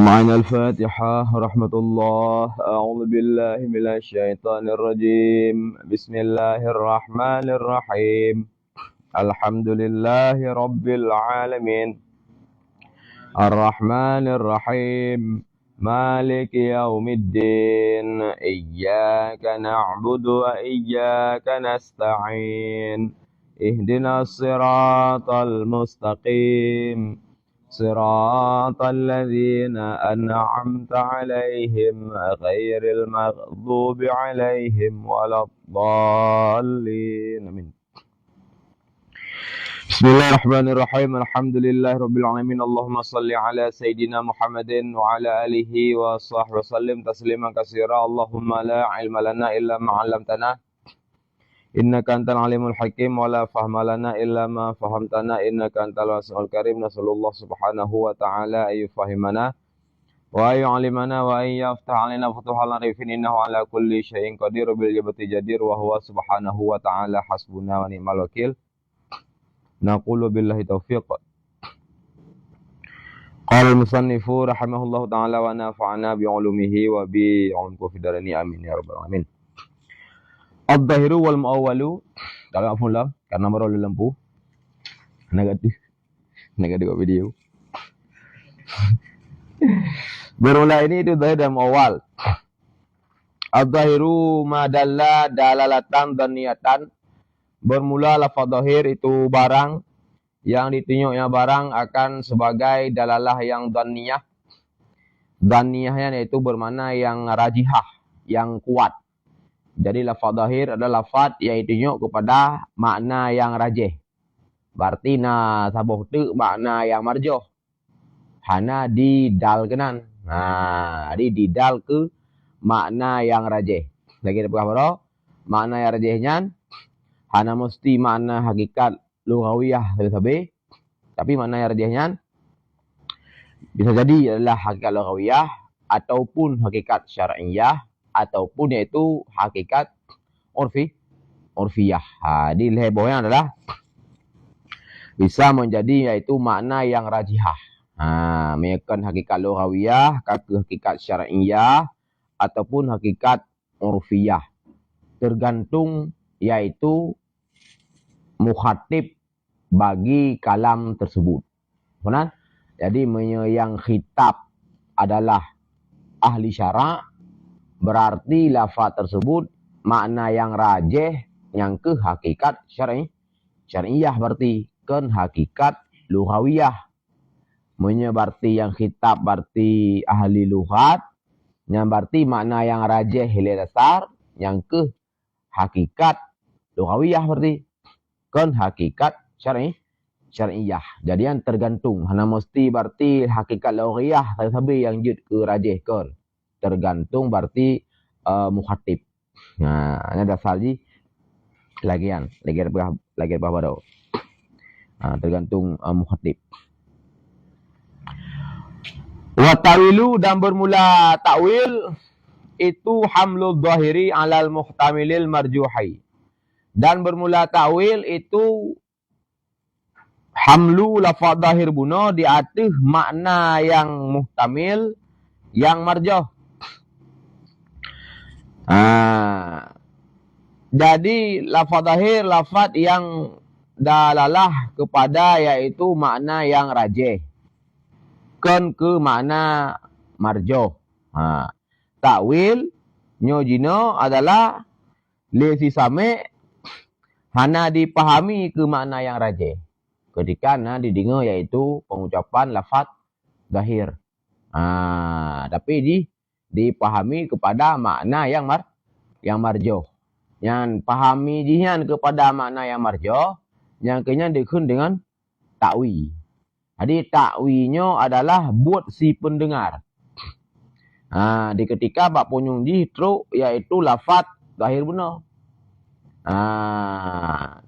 معنا الفاتحة رحمة الله. أعوذ بالله من الشيطان الرجيم. بسم الله الرحمن الرحيم. الحمد لله رب العالمين الرحمن الرحيم مالك يوم الدين إياك نعبد وإياك نستعين اهدنا الصراط المستقيم صراط الذين أنعمت عليهم غير المغضوب عليهم ولا الضالين. آمين. بسم الله الرحمن الرحيم. الحمد لله رب العالمين. اللهم صل على سيدنا محمد وعلى آله وصحبه وسلم تسليما كثيرا. اللهم لا علم لنا إلا ما علمتنا إنك أنت العليم الحكيم ولا فهم لنا إلا ما فهمتنا إنك أنت الواسع الكريم. نسأل الله سبحانه وتعالى أن يفهمنا وأن يعلمنا وأن يفتح علينا فتوح العارفين إنه على كل شيء قدير بالإجابة جدير وهو سبحانه وتعالى حسبنا ونعم الوكيل. نقول بالله توفيق. قال المصنف رحمه الله تعالى ونفعنا بعلومه وبعلومه في الدارين آمين يا رب العالمين. Ad-dhahiru wal mu'awwalu. Kalau apa pula karena baru lampu negatif video. Bermula ini itu dhahir dan mu'awwal. Ad-dhahiru madalla dalalatan dan niatan. Bermula lafaz dhahir itu barang yang ditunjuknya barang akan sebagai dalalah yang dhaniyah. Dhaniyahnya yaitu bermakna yang rajihah, yang kuat. Jadi lafaz zahir adalah lafaz yang ditunjuk kepada makna yang rajih. Berarti na sabuh tu makna yang marjuh. Hana didal kenan. Jadi didal ke makna yang rajih. Lagi ada apa? Makna yang rajihnya hana mesti makna hakikat lughawiyah sabe. Tapi makna yang rajihnya bisa jadi adalah hakikat lughawiyah ataupun hakikat syar'iyah ataupun yaitu hakikat urfiyah. Di lehbohnya adalah bisa menjadi yaitu makna yang rajihah. Meyakan hakikat lughawiyah, hakikat syar'iyah ataupun hakikat urfiyah. Tergantung yaitu mukhatib bagi kalam tersebut. Benar? Jadi yang khitab adalah ahli syara', berarti lafaz tersebut makna yang rajih yang ke hakikat syar'iyah berarti kan hakikat lughawiyah. Berarti yang khitab berarti ahli lughat, yang berarti makna yang rajih hilal dasar yang ke hakikat lughawiyah berarti kan hakikat syar'iyah. Jadi yang tergantung hana mesti berarti hakikat lughawiyah tapi yang jud ke rajih kan. Tergantung berarti mukhatib. Ini dasar ji lagi apa baru. Tergantung mukhatib. Wa tawilu dan bermula takwil itu hamlul dhahiri alal muhtamilil marjuhi. Dan bermula takwil itu hamlu lafaz dhahir buno di atas makna yang muhtamil yang marjuh. Jadi lafaz zahir lafaz yang dalalah kepada yaitu makna yang rajih kan ke makna marjuh. Takwil nyojino adalah lesi same hana dipahami ke makna yang rajih ketika didengar yaitu pengucapan lafaz zahir. Tapi dipahami kepada makna yang marjuh. Yang pahami jihan kepada makna yang marjuh, yang kena dikun dengan takwi. Jadi takwinya adalah buat si pendengar. Di ketika bak punyung ji truk yaitu lafaz zahir benar.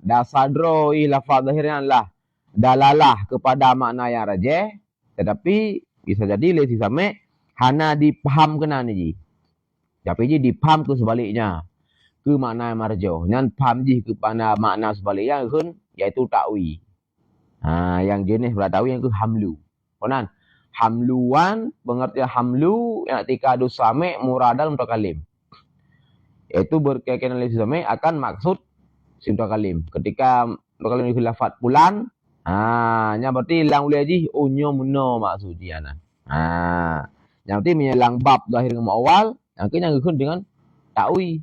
Dasadro lafaz zahirnya adalah dalalah kepada makna yang rajih, tetapi bisa jadi lesi same hana dipaham kena ni. Tapi je dipaham ke sebaliknya. Ke makna marjuh. Dan paham je kepada makna sebaliknya kan iaitu takwi. Yang jenis beratawi yang ke hamlu. Konan Hamluan, pengertian hamlu yang tika dusame muradal mutakalim. Yaitu berkaitan dengan same akan maksud si mutakalim. Ketika mutakalim itu lafaz pulan, nya berarti lang ulai ji unyo muno maksud dia nah. Yang berarti menyelang bab zahir dengan awal, yang kena ngikut dengan ta'wi.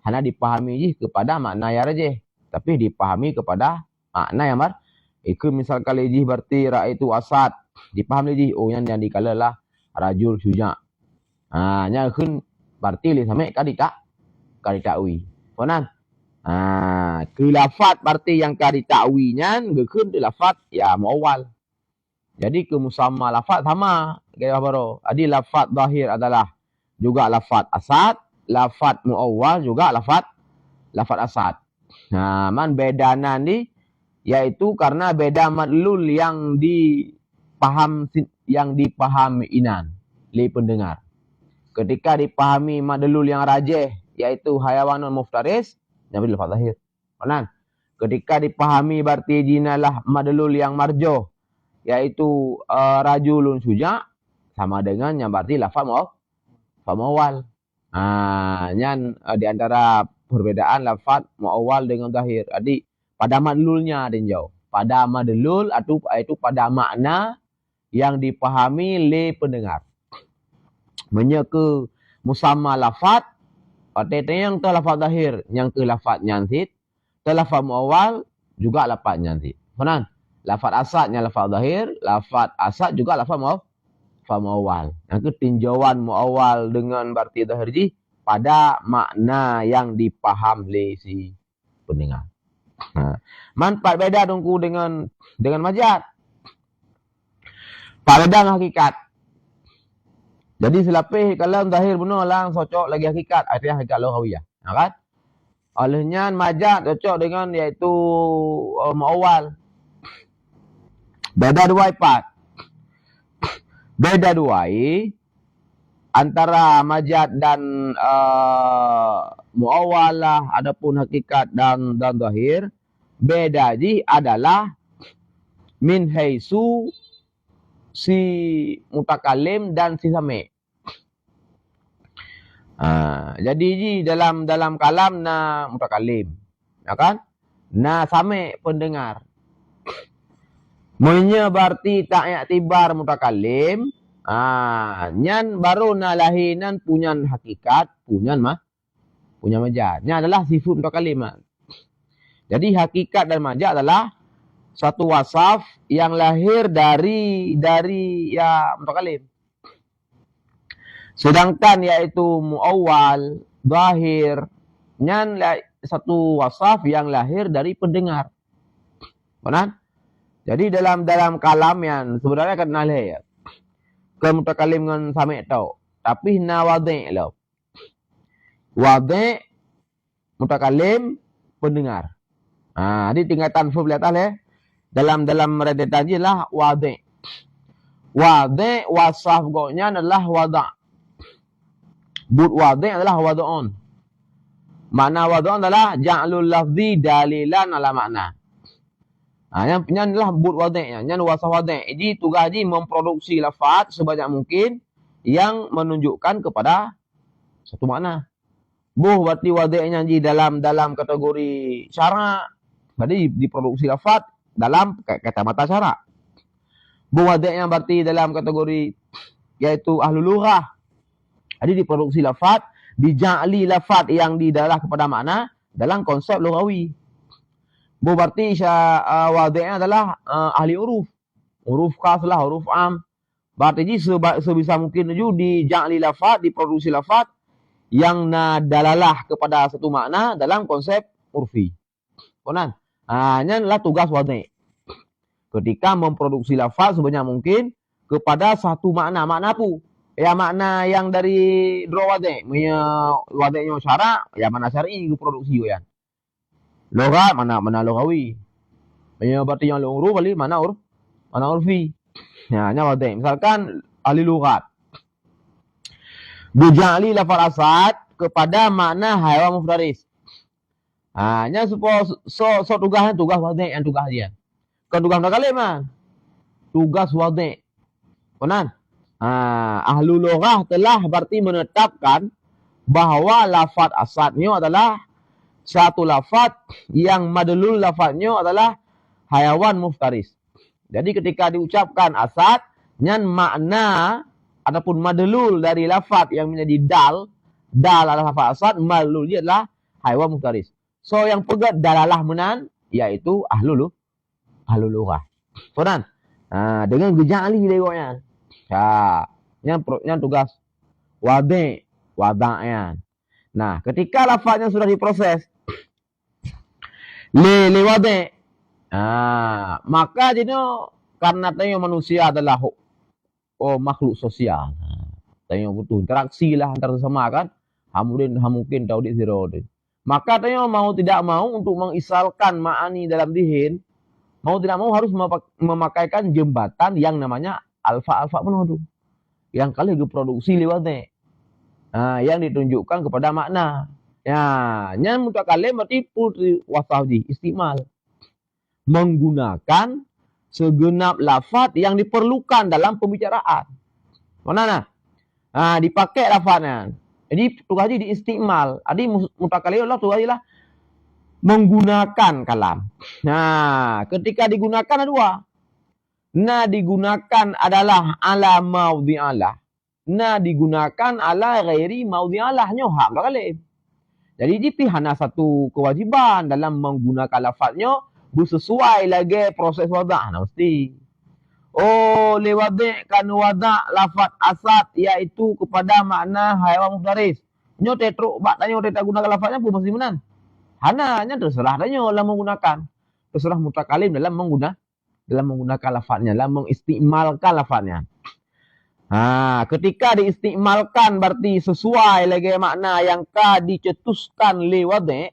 Hanya dipahami ji kepada makna ya rajih, tapi dipahami kepada makna yang mar. Iku misal kali ji berarti ra'aitu asad, dipahami ji oh yang dikalalah rajul syuja'. Nya kun berarti li sampai kali ta'wi. Konan. Ke lafaz berarti yang kali ta'winya ngekun di lafaz ya muawwal. Jadi ke musamma lafaz sama kayak apa? Adi lafaz zahir adalah juga lafaz asad, lafaz muawwal juga lafaz asad. Man bedana ni yaitu karena beda madlul yang dipahami inan li pendengar. Ketika dipahami madlul yang rajih yaitu hayawanun muftaris, yang lafaz zahir. Benar? Ketika dipahami berarti jinalah madlul yang marjuh yaitu rajulun syuja' sama dengan yang berarti lafaz muawwal. Nyan di antara perbedaan lafaz muawwal dengan zahir. Jadi pada madlulnya dan jauh. Pada madlul atau itu pada makna yang dipahami oleh pendengar. Menyeke musamma lafaz artinya yang tu lafaz zahir, yang ke lafaz nyansit, tu lafaz muawwal juga lafaz nyansit. Benar? Lafaz asadnya lafaz zahir, lafaz asad juga lafaz muawwal. Yang ke tinjauan muawwal dengan berarti zahir ji pada makna yang dipaham oleh si pendengar. Manfaat beda tunggu dengan majaz. Pada hakikat. Jadi selapih kalau zahir benar lang cocok lagi hakikat, artinya hakikat lughawiyah. Kan? Olehnya majaz cocok dengan iaitu muawwal. Beda dua part. Beda dua antara majaz dan muawwalah adapun hakikat dan zahir, beda ji adalah min haitsu si mutakalim dan si sami'. Jadi ji dalam kalam na mutakalim, ya kan? Na sami' pendengar. Munya berarti tak i'tibar mutakalim, nyan baru na lahinan punyan hakikat, punyan majaz. Nya adalah sifat mutakalim. Jadi hakikat dan majaz adalah satu wasaf yang lahir dari ya mutakalim. Sedangkan yaitu muawwal, zahir, nyan satu wasaf yang lahir dari pendengar. Benar? Jadi dalam kalam yang sebenarnya kan lahir ke mutakalim dengan sami' tau. Tapi na wadhi' lah. Wadhi' mutakalim pendengar. Jadi tingkatan full lihat dalam redaksi tadi lah wadhi'. Wadhi' wasaf goknya adalah wada'. But wadhi' adalah wada'un. Makna wada'un adalah ja'lul lafzi dalilan ala makna. Yang adalah but wadhi'nya, yang wasaf wadhi'. Jadi tugas ji memproduksi lafaz sebanyak mungkin yang menunjukkan kepada satu makna. Berarti wadhi'nya ji dalam kategori syarak. Berarti diproduksi lafaz dalam kata-mata syarak. Wadhi'nya berarti dalam kategori yaitu ahlul lughah. Jadi diproduksi lafaz, dija'li lafaz yang didalah kepada makna dalam konsep lughawi. Berarti wadhi'nya adalah ahli uruf. Uruf khas lah, uruf am. Berarti ji sebisa mungkin ju dija'li lafaz, diproduksi lafaz yang dalalah kepada satu makna dalam konsep urfi. Konan. Ini adalah tugas wadhi'. Ketika memproduksi lafaz sebanyak mungkin kepada satu makna. Makna apa? Ya makna yang dari dua wadhi'. Wadhi'nya syarak, ya makna syar'i produksi ya. Lughat mana lughawi. Berarti yang uruf balik mana urfi. Ya, nya wadhi'. Misalkan ahli lughat. Bija'li lafaz asad kepada makna hayawan muftaris. Nya supaya tugasnya tugas wadhi' yang tugas dia. Kan tugas mutakalim kan? Tugas wadhi'. Konan. Ahlu lughah telah berarti menetapkan bahwa lafaz asadnya adalah satu lafaz yang madlul lafaznya adalah hayawan muftaris. Jadi ketika diucapkan asad, nyan makna ataupun madlul dari lafaz yang menjadi dal adalah lafaz asad, madlulnya adalah hayawan muftaris. So yang pegat dalalah menan yaitu ahlu lughah. Konan. Dengan gejali lewatnya. Yang tugas wada'nya. Nah, ketika lafaznya sudah diproses le wade, maka jadi karena tanya manusia adalah makhluk sosial. Tanya butuh interaksi lah antar sesama kan. Mungkin tahu di zero. Maka tanya mau tidak mau untuk mengisalkan ma'ani dalam dihin, mau tidak mau harus memakaikan jembatan yang namanya alfa penuh. Yang kali diproduksi lewatnya. Yang ditunjukkan kepada makna. Yang mutakalim berarti putri wasawji istimal. Menggunakan segenap lafaz yang diperlukan dalam pembicaraan. Mana? Dipakai lafaznya. Jadi tugas di istimal. Jadi mutakalim Allah tugas lah menggunakan kalam. Ketika digunakan ada dua. Digunakan adalah ala maudhi'alah. Digunakan ala ghairi maudhi'alah. Nyohak kalim. Jadi ini hanya satu kewajiban dalam menggunakan lafaznya bersesuai lagi proses wadah. Mesti. Lewat wada' lafaz asad iaitu kepada makna hayawan muftaris. Nyo tetruk bak tanya kita gunakan lafaznya pun mesti menan. Hanya terserah tanya dalam menggunakan. Terserah mutakalim dalam menggunakan lafaznya, dalam mengistimalkan lafaznya. Ketika diistimalkan berarti sesuai lagi makna yang dicetuskan lewat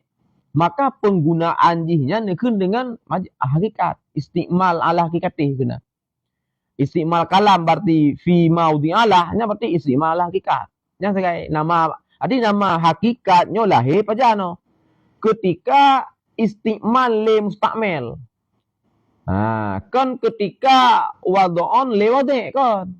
maka penggunaan jihnya nekun dengan hakikat. Istimal ala hakikatih kena. Istimal kalam berarti fi maudhi'alah, nya berarti istimal ala hakikat. Yang sebagai nama hakikatnya lahir pajano. Ketika istimal le mustakmil. Kan ketika wad'on lewat kan.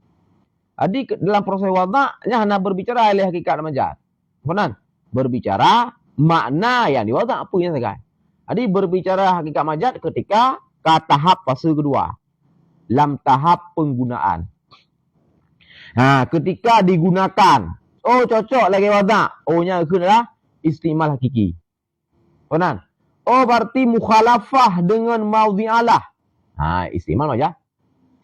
Jadi dalam proses wada'nya hanya berbicara oleh hakikat majaz. Benar? Berbicara makna yang diwada' apa yang segai. Jadi berbicara hakikat majaz ketika ke tahap fase kedua. Dalam tahap penggunaan. Ketika digunakan. Cocok lagi wada'. Nya adalah istimal hakiki. Benar? Berarti mukhalafah dengan maudhi'alah. Istimal majaz.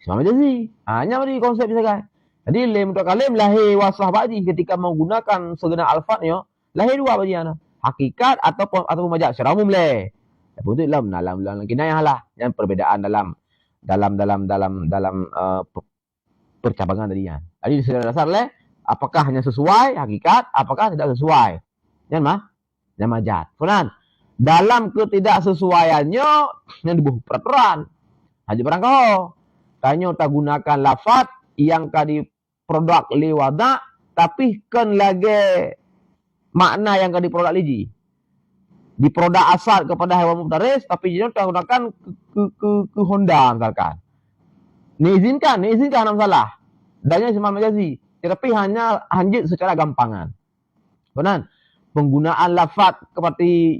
Istimal majaz sih. Nya berarti konsep segai. Jadi lim mutakalim lahir wasah baji ketika menggunakan segenap alfatnya lahir dua baji hakikat ataupun majaz secara umum le. Tapi itu dalam kinayah lah yang perbedaan dalam percabangan tadi. Jadi secara dasar le apakah hanya sesuai hakikat, apakah tidak sesuai. Yang majaz. Kemudian dalam ketidaksesuaiannya yang dibuat peraturan. Haji barangkau. Tanya tak gunakan lafaz yang di produk liwada tapi kan lagi makna yang di produk liji. Di produk asal kepada hewan muftaris tapi dia tak gunakan ke Honda misalkan. Diizinkan masalah. Dannya cuma majazi. Tetapi hanya hanjit secara gampangan. Benar? Penggunaan lafaz seperti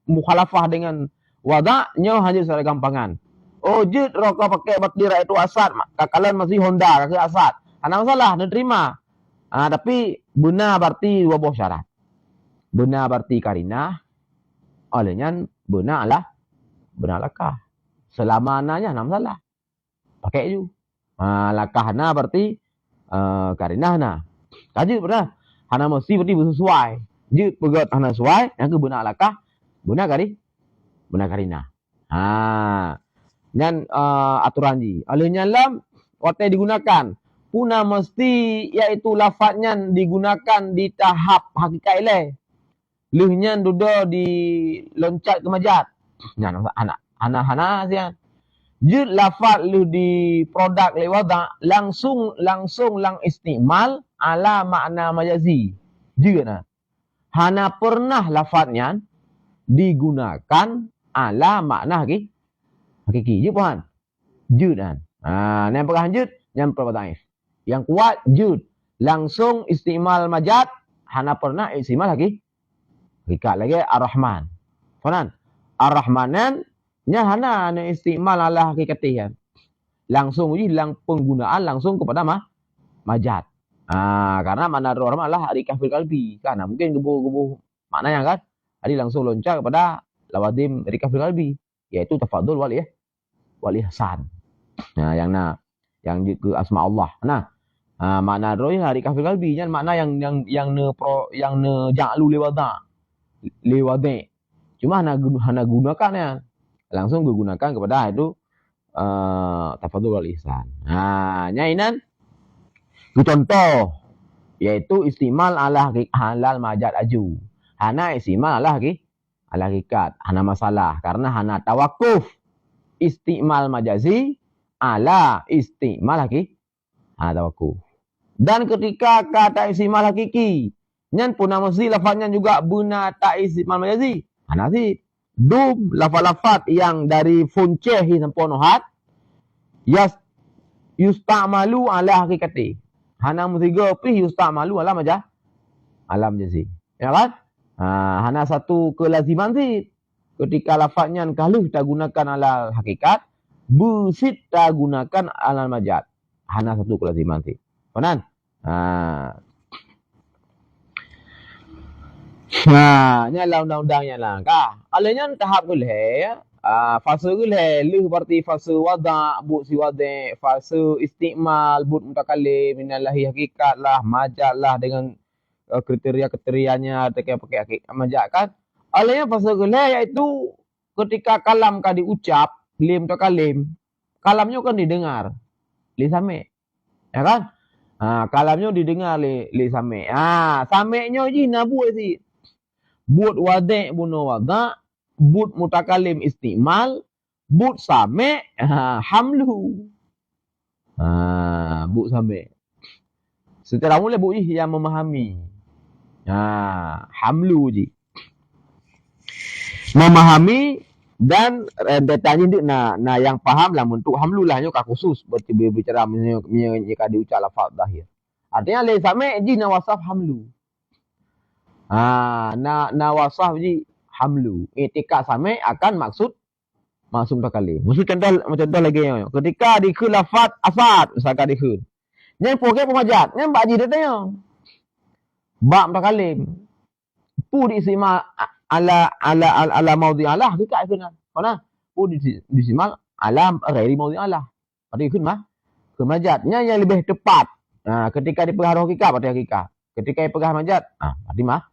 mukhalafah dengan wada'nya hanya secara gampangan. Jid rokok pakai batira itu asad. Kalian masih Honda kaki asad. Ada masalah, dia terima. Tapi benar berarti dua buah syarat. Benar berarti karinah. Olehnya benar lakah. Selama anaknya ada masalah. Pakai ju. Lakah na berarti karinah na. Kaji benar. Hana mesti berarti bersesuai. Jid pegat hana sesuai. Yang ke benar lakah. Benar karinah. Dan aturan ji. Olehnya lam waktu digunakan puna mesti yaitu lafaznya digunakan di tahap hakikat ileh. Lehnya duda di loncat ke majaz. Anak sian. Jid lafaz lu di produk lewat langsung lang istimal ala makna majazi. Juga hana pernah lafaznya digunakan ala makna hakiki. Jid puan. Jud kan. Yang perkah jud, yang perkah daif. Yang kuat jud. Langsung istimal majad, hana pernah istimal lagi. Hakikat lagi Ar-Rahman. Faham? Ar-Rahmanan nya hana istimal ala hakikatihan. Langsung uji penggunaan langsung kepada majad. Karena mana Ar-Rahman adalah rikah fil qalbi. Karena mungkin gebuh-gebuh maknanya kan. Jadi langsung loncat kepada lawadim rikah fil qalbi, yaitu tafadul wal ihsan. Yang ke asma Allah. Makna roh rikah fil qalbi nya makna yang ne ja'lu lewada. Cuma hana gunakannya. Langsung digunakan kepada itu tafadul wal ihsan. Nyainan contoh yaitu istimal ala halal majad aju. Hana istimal ala hakikat. Hana masalah karena hana tawakuf istimal majazi ala istimal hana tawakuf. Dan ketika kata istimal hakiki nyan pun mesti lafaznya juga guna tak istimal majazi. Hana sih dum lafaz-lafaz yang dari funcehi sampai nohat yustamalu ala hakikati. Hana mutiga pi yustamalu ala majazi. Ya kan? Hana satu kelaziman sih. Ketika lafaznya kalau kita gunakan ala hakikat, busit kita gunakan ala majad. Hana satu kelaziman sih. Benar? Nya undang-undangnya lah. Alanya tahap gulhe, fase gulhe, lu berarti fase wada, but si wada, fase istimal, but mutakallim, minallahi hakikat lah, majad lah dengan kriteria-kriterianya pakai majad kan. Alanya fase gulhe yaitu ketika kalam kan diucap, lim mutakalim, kalamnya kan didengar, li same. Ya kan? Kalamnya didengar li same. Samenya ji nabu sih. But wada' buno wada', but mutakalim istimal, but same, hamlu. But same. Setelah mulai but yang memahami. Hamlu je. Memahami dan rentetannya itu yang paham lah untuk hamlu lah nyok khusus berbicara jika diucap lafaz zahir. Artinya le same ji nawasaf hamlu. Nawasaf ji hamlu. Itikad same akan maksud mutakalim. Maksud contoh lagi ketika dikun lafaz asad misalkan dikun. Yang poke pemajat, yang bak ji datanya. Bak mutakalim. Pu diisimal ala maudhi Allah hakikat ikun. Mana? Pu diisimal ala ghairi maudhi Allah. Berarti ikun ke majatnya yang lebih tepat. Ketika dipengaruh hakikat berarti hakikat. Ketika dipengaruh majat, berarti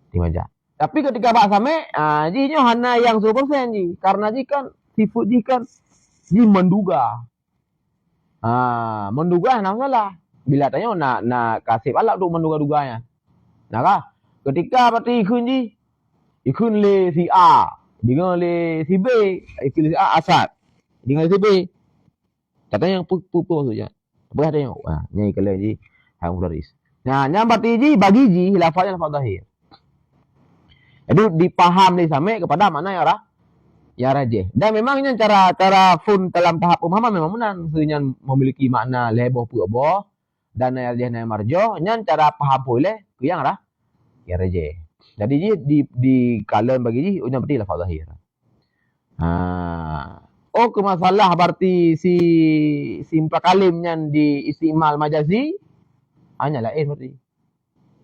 di majat. Tapi ketika bak same, jinya hana yang 100% ji. Karena ji kan sifat ji kan ji menduga. Menduga nak salah. Bila tanya nak kasih Allah untuk menduga-duganya. Nah kah? Ketika berarti ikun le si A, dengan le si B, ikun le si A asad. Dengan le si B. Katanya yang pu maksudnya. Apa katanya? Nyai kalau ji hang mudaris. Yang berarti ji bagi ji lafaznya lafaz zahir. Jadi dipaham ni sampai kepada mana ya rajih. Dan memangnya cara fun dalam tahap pemahaman memang benar. Maksudnya memiliki makna leboh pu'boh dan rajih dan marjoh. Yang cara paham boleh ke yang ya rajih. Jadi di kalian bagi ji unya berarti lafaz zahir. Ke masalah berarti si mutakalimnya di istimal majazi hanya lain berarti.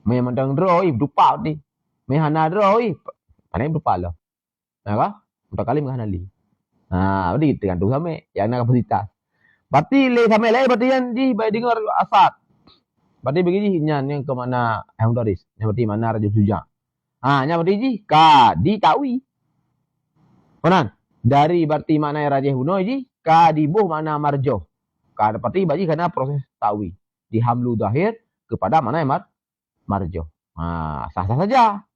Memang draw berupa ni. Mehana draw panai berupa lah. Apa? Mutakalim kan ali. Berarti tergantung sama yang nak kapasitas. Berarti le sama lain berarti yang di baik dengar asad. Berarti begini yang ke mana yang mudaris. Yang berarti mana rajul suja. Yang berarti ji ka ditawi. Benar? Dari berarti mana yang rajih bunuh ji ka dibuh mana marjoh. Ka berarti bagi karena proses tawi. Dihamlu zahir kepada mana yang marjoh. Sah-sah saja.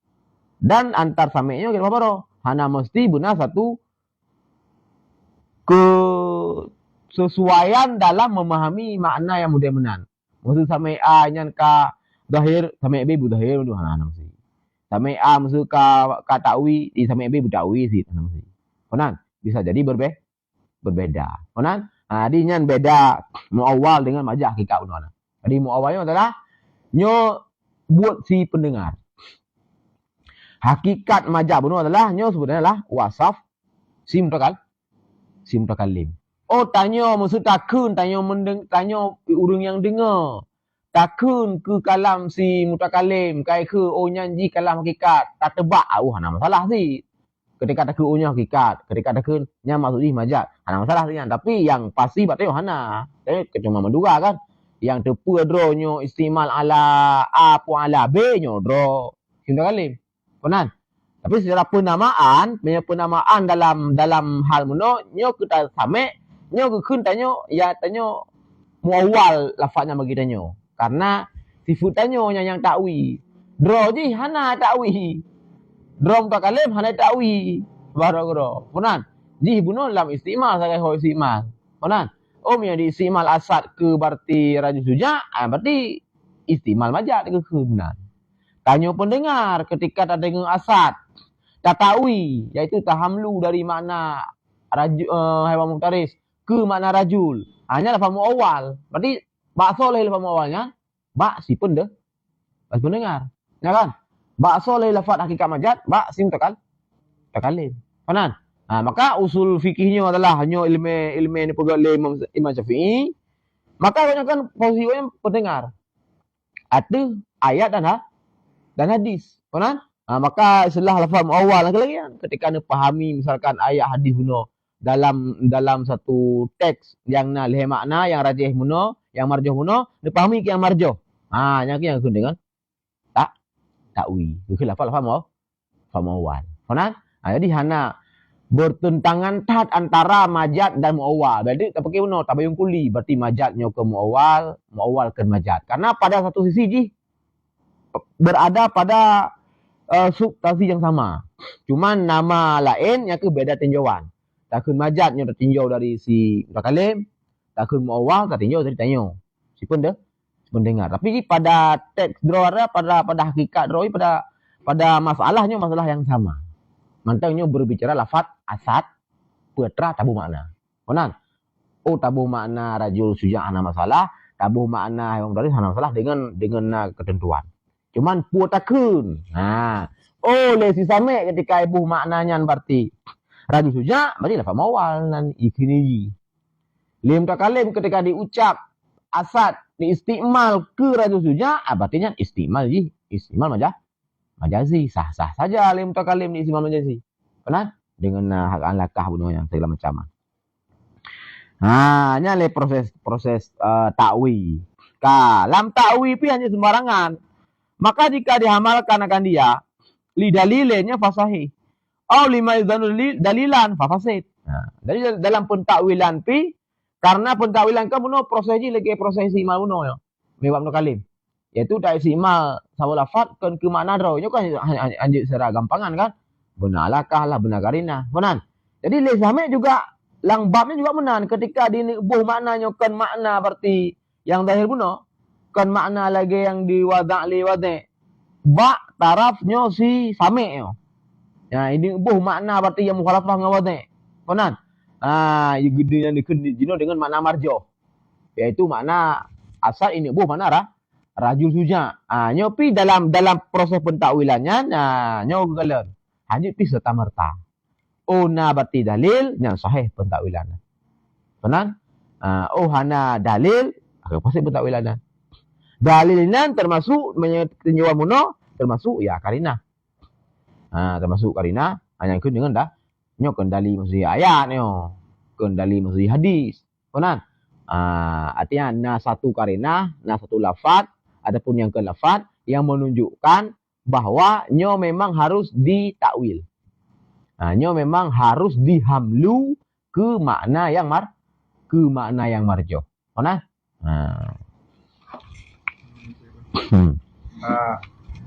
Dan antar samenya kita apa? Hana mesti benar satu kesesuaian dalam memahami makna yang mudah menan. Maksud samai A nyan ka zahir, samai B bu zahir tu hana mesti. Samai A maksud ka tawi, di samai B bu tawi sih hana mesti. Benar? Bisa jadi berbeda. Benar? Di nyan beda muawwal dengan majah hakikat benar. Jadi muawalnya adalah nyo buat si pendengar. Hakikat majaz bunuh adalah nyo sebenarnya adalah wasaf si mutakalim. Oh tanya maksud takun, tanya urang yang dengar. Takun ke kalam si mutakalim, kai ke nyanyi kalam hakikat. Tak tebak, hana masalah sih. Ketika takun hakikat, ketika takun nya maksud majaz. Hana masalah sih kan. Tapi yang pasti bateo hana. Saya cuma menduga kan. Yang tepu dro nyo istimal ala A pu ala B nyo dro si mutakalim. Benar? Tapi secara penamaan dalam hal muno nyo kita same nyo keun tanyo ya tanyo muawal lafaznya bagi tanyo. Karena sifat tanyo yang takwi. Dro ji hana takwi. Dro mutakalim hana takwi. Baru. Benar? Ji buno dalam istimal sakai ho istimal. Benar? Yang di istimal asad ke berarti raju suja, berarti istimal majaz ke benar. Tanya pendengar ketika tak dengar asad, tak tawi, iaitu tahamlu dari makna haiwan muftaris ke makna rajul. Hanya lafaz muawwal. Berarti bakso lah lafaz muawwalnya, bak si pendengar. Ya kan? Bakso lah lafaz hakikat majaz, bak si mutakalim. Benar? Maka usul fikihnya adalah hanya ilmu ni pegang Imam Syafi'i. Maka kebanyakan posisinya pendengar. Ada ayat dan hadis. Benar? Maka istilah lafaz muawwal lagi kan. Ketika anda pahami misalkan ayat hadis muno dalam satu teks yang nalih makna yang rajih muno, yang marjuh muno, anda pahami yang marjuh. Yang dengan takwi. Itu lafaz muawwal. Benar? Jadi hana bertentangan taat antara majaz dan muawwal. Berarti tak pakai uno, tabayun kuli. Berarti majaznya ke muawwal ke majaz. Karena pada satu sisi ji berada pada substansi yang sama. Cuman nama lain yang ke beda tinjauan. Takun majaznya tertinjau dari si mutakalim, takun muawwal tertinjau dari tanyo. Si pendengar. Tapi pada teks drawara, pada hakikat drawi, pada masalahnya masalah yang sama. Mantangnya berbicara lafaz asad putra tabu makna. Benar? Tabu makna rajul suja hana masalah, tabu makna haiwan muftaris hana masalah dengan ketentuan. Cuman putakun. Le si same ketika ibu maknanya berarti rajul suja berarti lafaz muawwal nan ikini. Lim takalim ketika diucap asad diistimal ke rajul suja berarti istimal majazi, sah-sah saja lim takalim ni istimal majazi. Benar? Dengan hak alakah bunuh yang segala macam. Hanya proses takwi. Kalam takwi pi hanya sembarangan. Maka jika dihamalkan akan dia, li dalilnya fasahi. Lima dalilan fafasid. Jadi dalam pentakwilan pi, karena pentakwilan kan bunuh prosesi lagi proses istimal bunuh ya. Mewak takalim. Yaitu tak istimal sama lafaz kan ke makna draw. Itu kan anjir secara gampangan kan. Benar alakah lah, benar karina. Benar. Jadi lesame juga lang babnya juga benar. Ketika dibuh maknanya kan makna berarti yang dahil bunuh. Kan makna lagi yang diwadak liwade. Bak tarafnya si same yo. Ya ini buh makna berarti yang mukhalafah ngawade. Benar. Yang gede yang dikendino dengan makna marjo. Yaitu makna asal ini buh makna rajul suja. Nyopi dalam proses pentakwilannya, nyo galan. Hanya pi serta merta. Berarti dalil yang sahih pentakwilannya. Benar? Hana dalil, pasti pentakwilannya. Dalilnya termasuk tinjauan muno, termasuk ya karina. Termasuk karina, hanya ikut dengan nyo kendali maksud ayat nyo. Kendali maksud hadis. Benar? Artinya satu karina, satu lafaz, adapun yang ke lafaz yang menunjukkan bahwa nyo memang harus ditakwil. Nyo memang harus dihamlu ke makna yang marjo. Benar?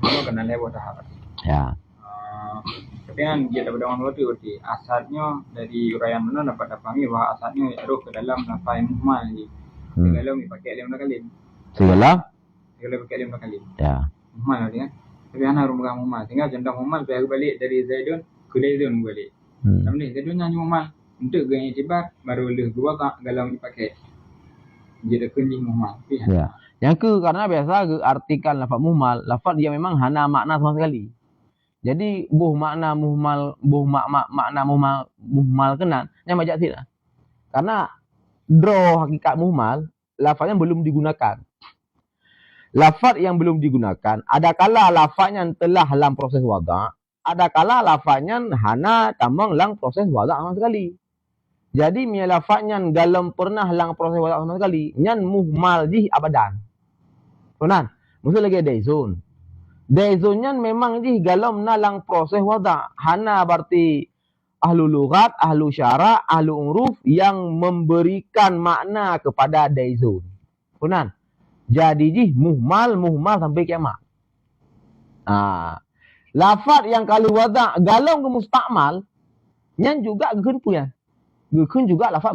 Kalau kena lewat tahap. Ya. Tapi kan dia dapat dengan waktu berarti asalnya dari uraian mana dapat dapami bahwa asalnya roh ke dalam lafaz muhmal ni. Kalau dipakai lima kali. Segala pakai lima kali. Ya. Muhmal kan. Tapi ana rumah muhmal. Tinggal contoh muhmal saya balik dari Zaidun ke Zaidun balik. Tapi Zaidun hanya muhmal untuk gaya itibar baru le dua galau dipakai. Jadi kuning muhmal. Ya. Yang ke karena biasa ke artikan lafaz muhmal, lafaz yang memang hana makna sama sekali. Jadi buh makna muhmal, makna muhmal kenan, yang majak tidak. Karena draw hakikat muhmal, lafaznya belum digunakan. Lafaz yang belum digunakan, ada kala lafaznya telah dalam proses wada', ada kala lafaznya hana tambang lang proses wada' sama sekali. Jadi mia lafaznya dalam pernah lang proses wada' sama sekali, nyan muhmal jih abadan. Tunan, maksud lagi daizun. Daizunnya memang jih galam nalang proses wada'. Hana berarti ahlu lughat, ahlu syara, ahlu uruf yang memberikan makna kepada daizun. Tunan. Jadi jih muhmal sampai kiamat. Lafaz yang kali wada' galam ke mustakmal, nyan juga gekun punya. Gekun juga lafaz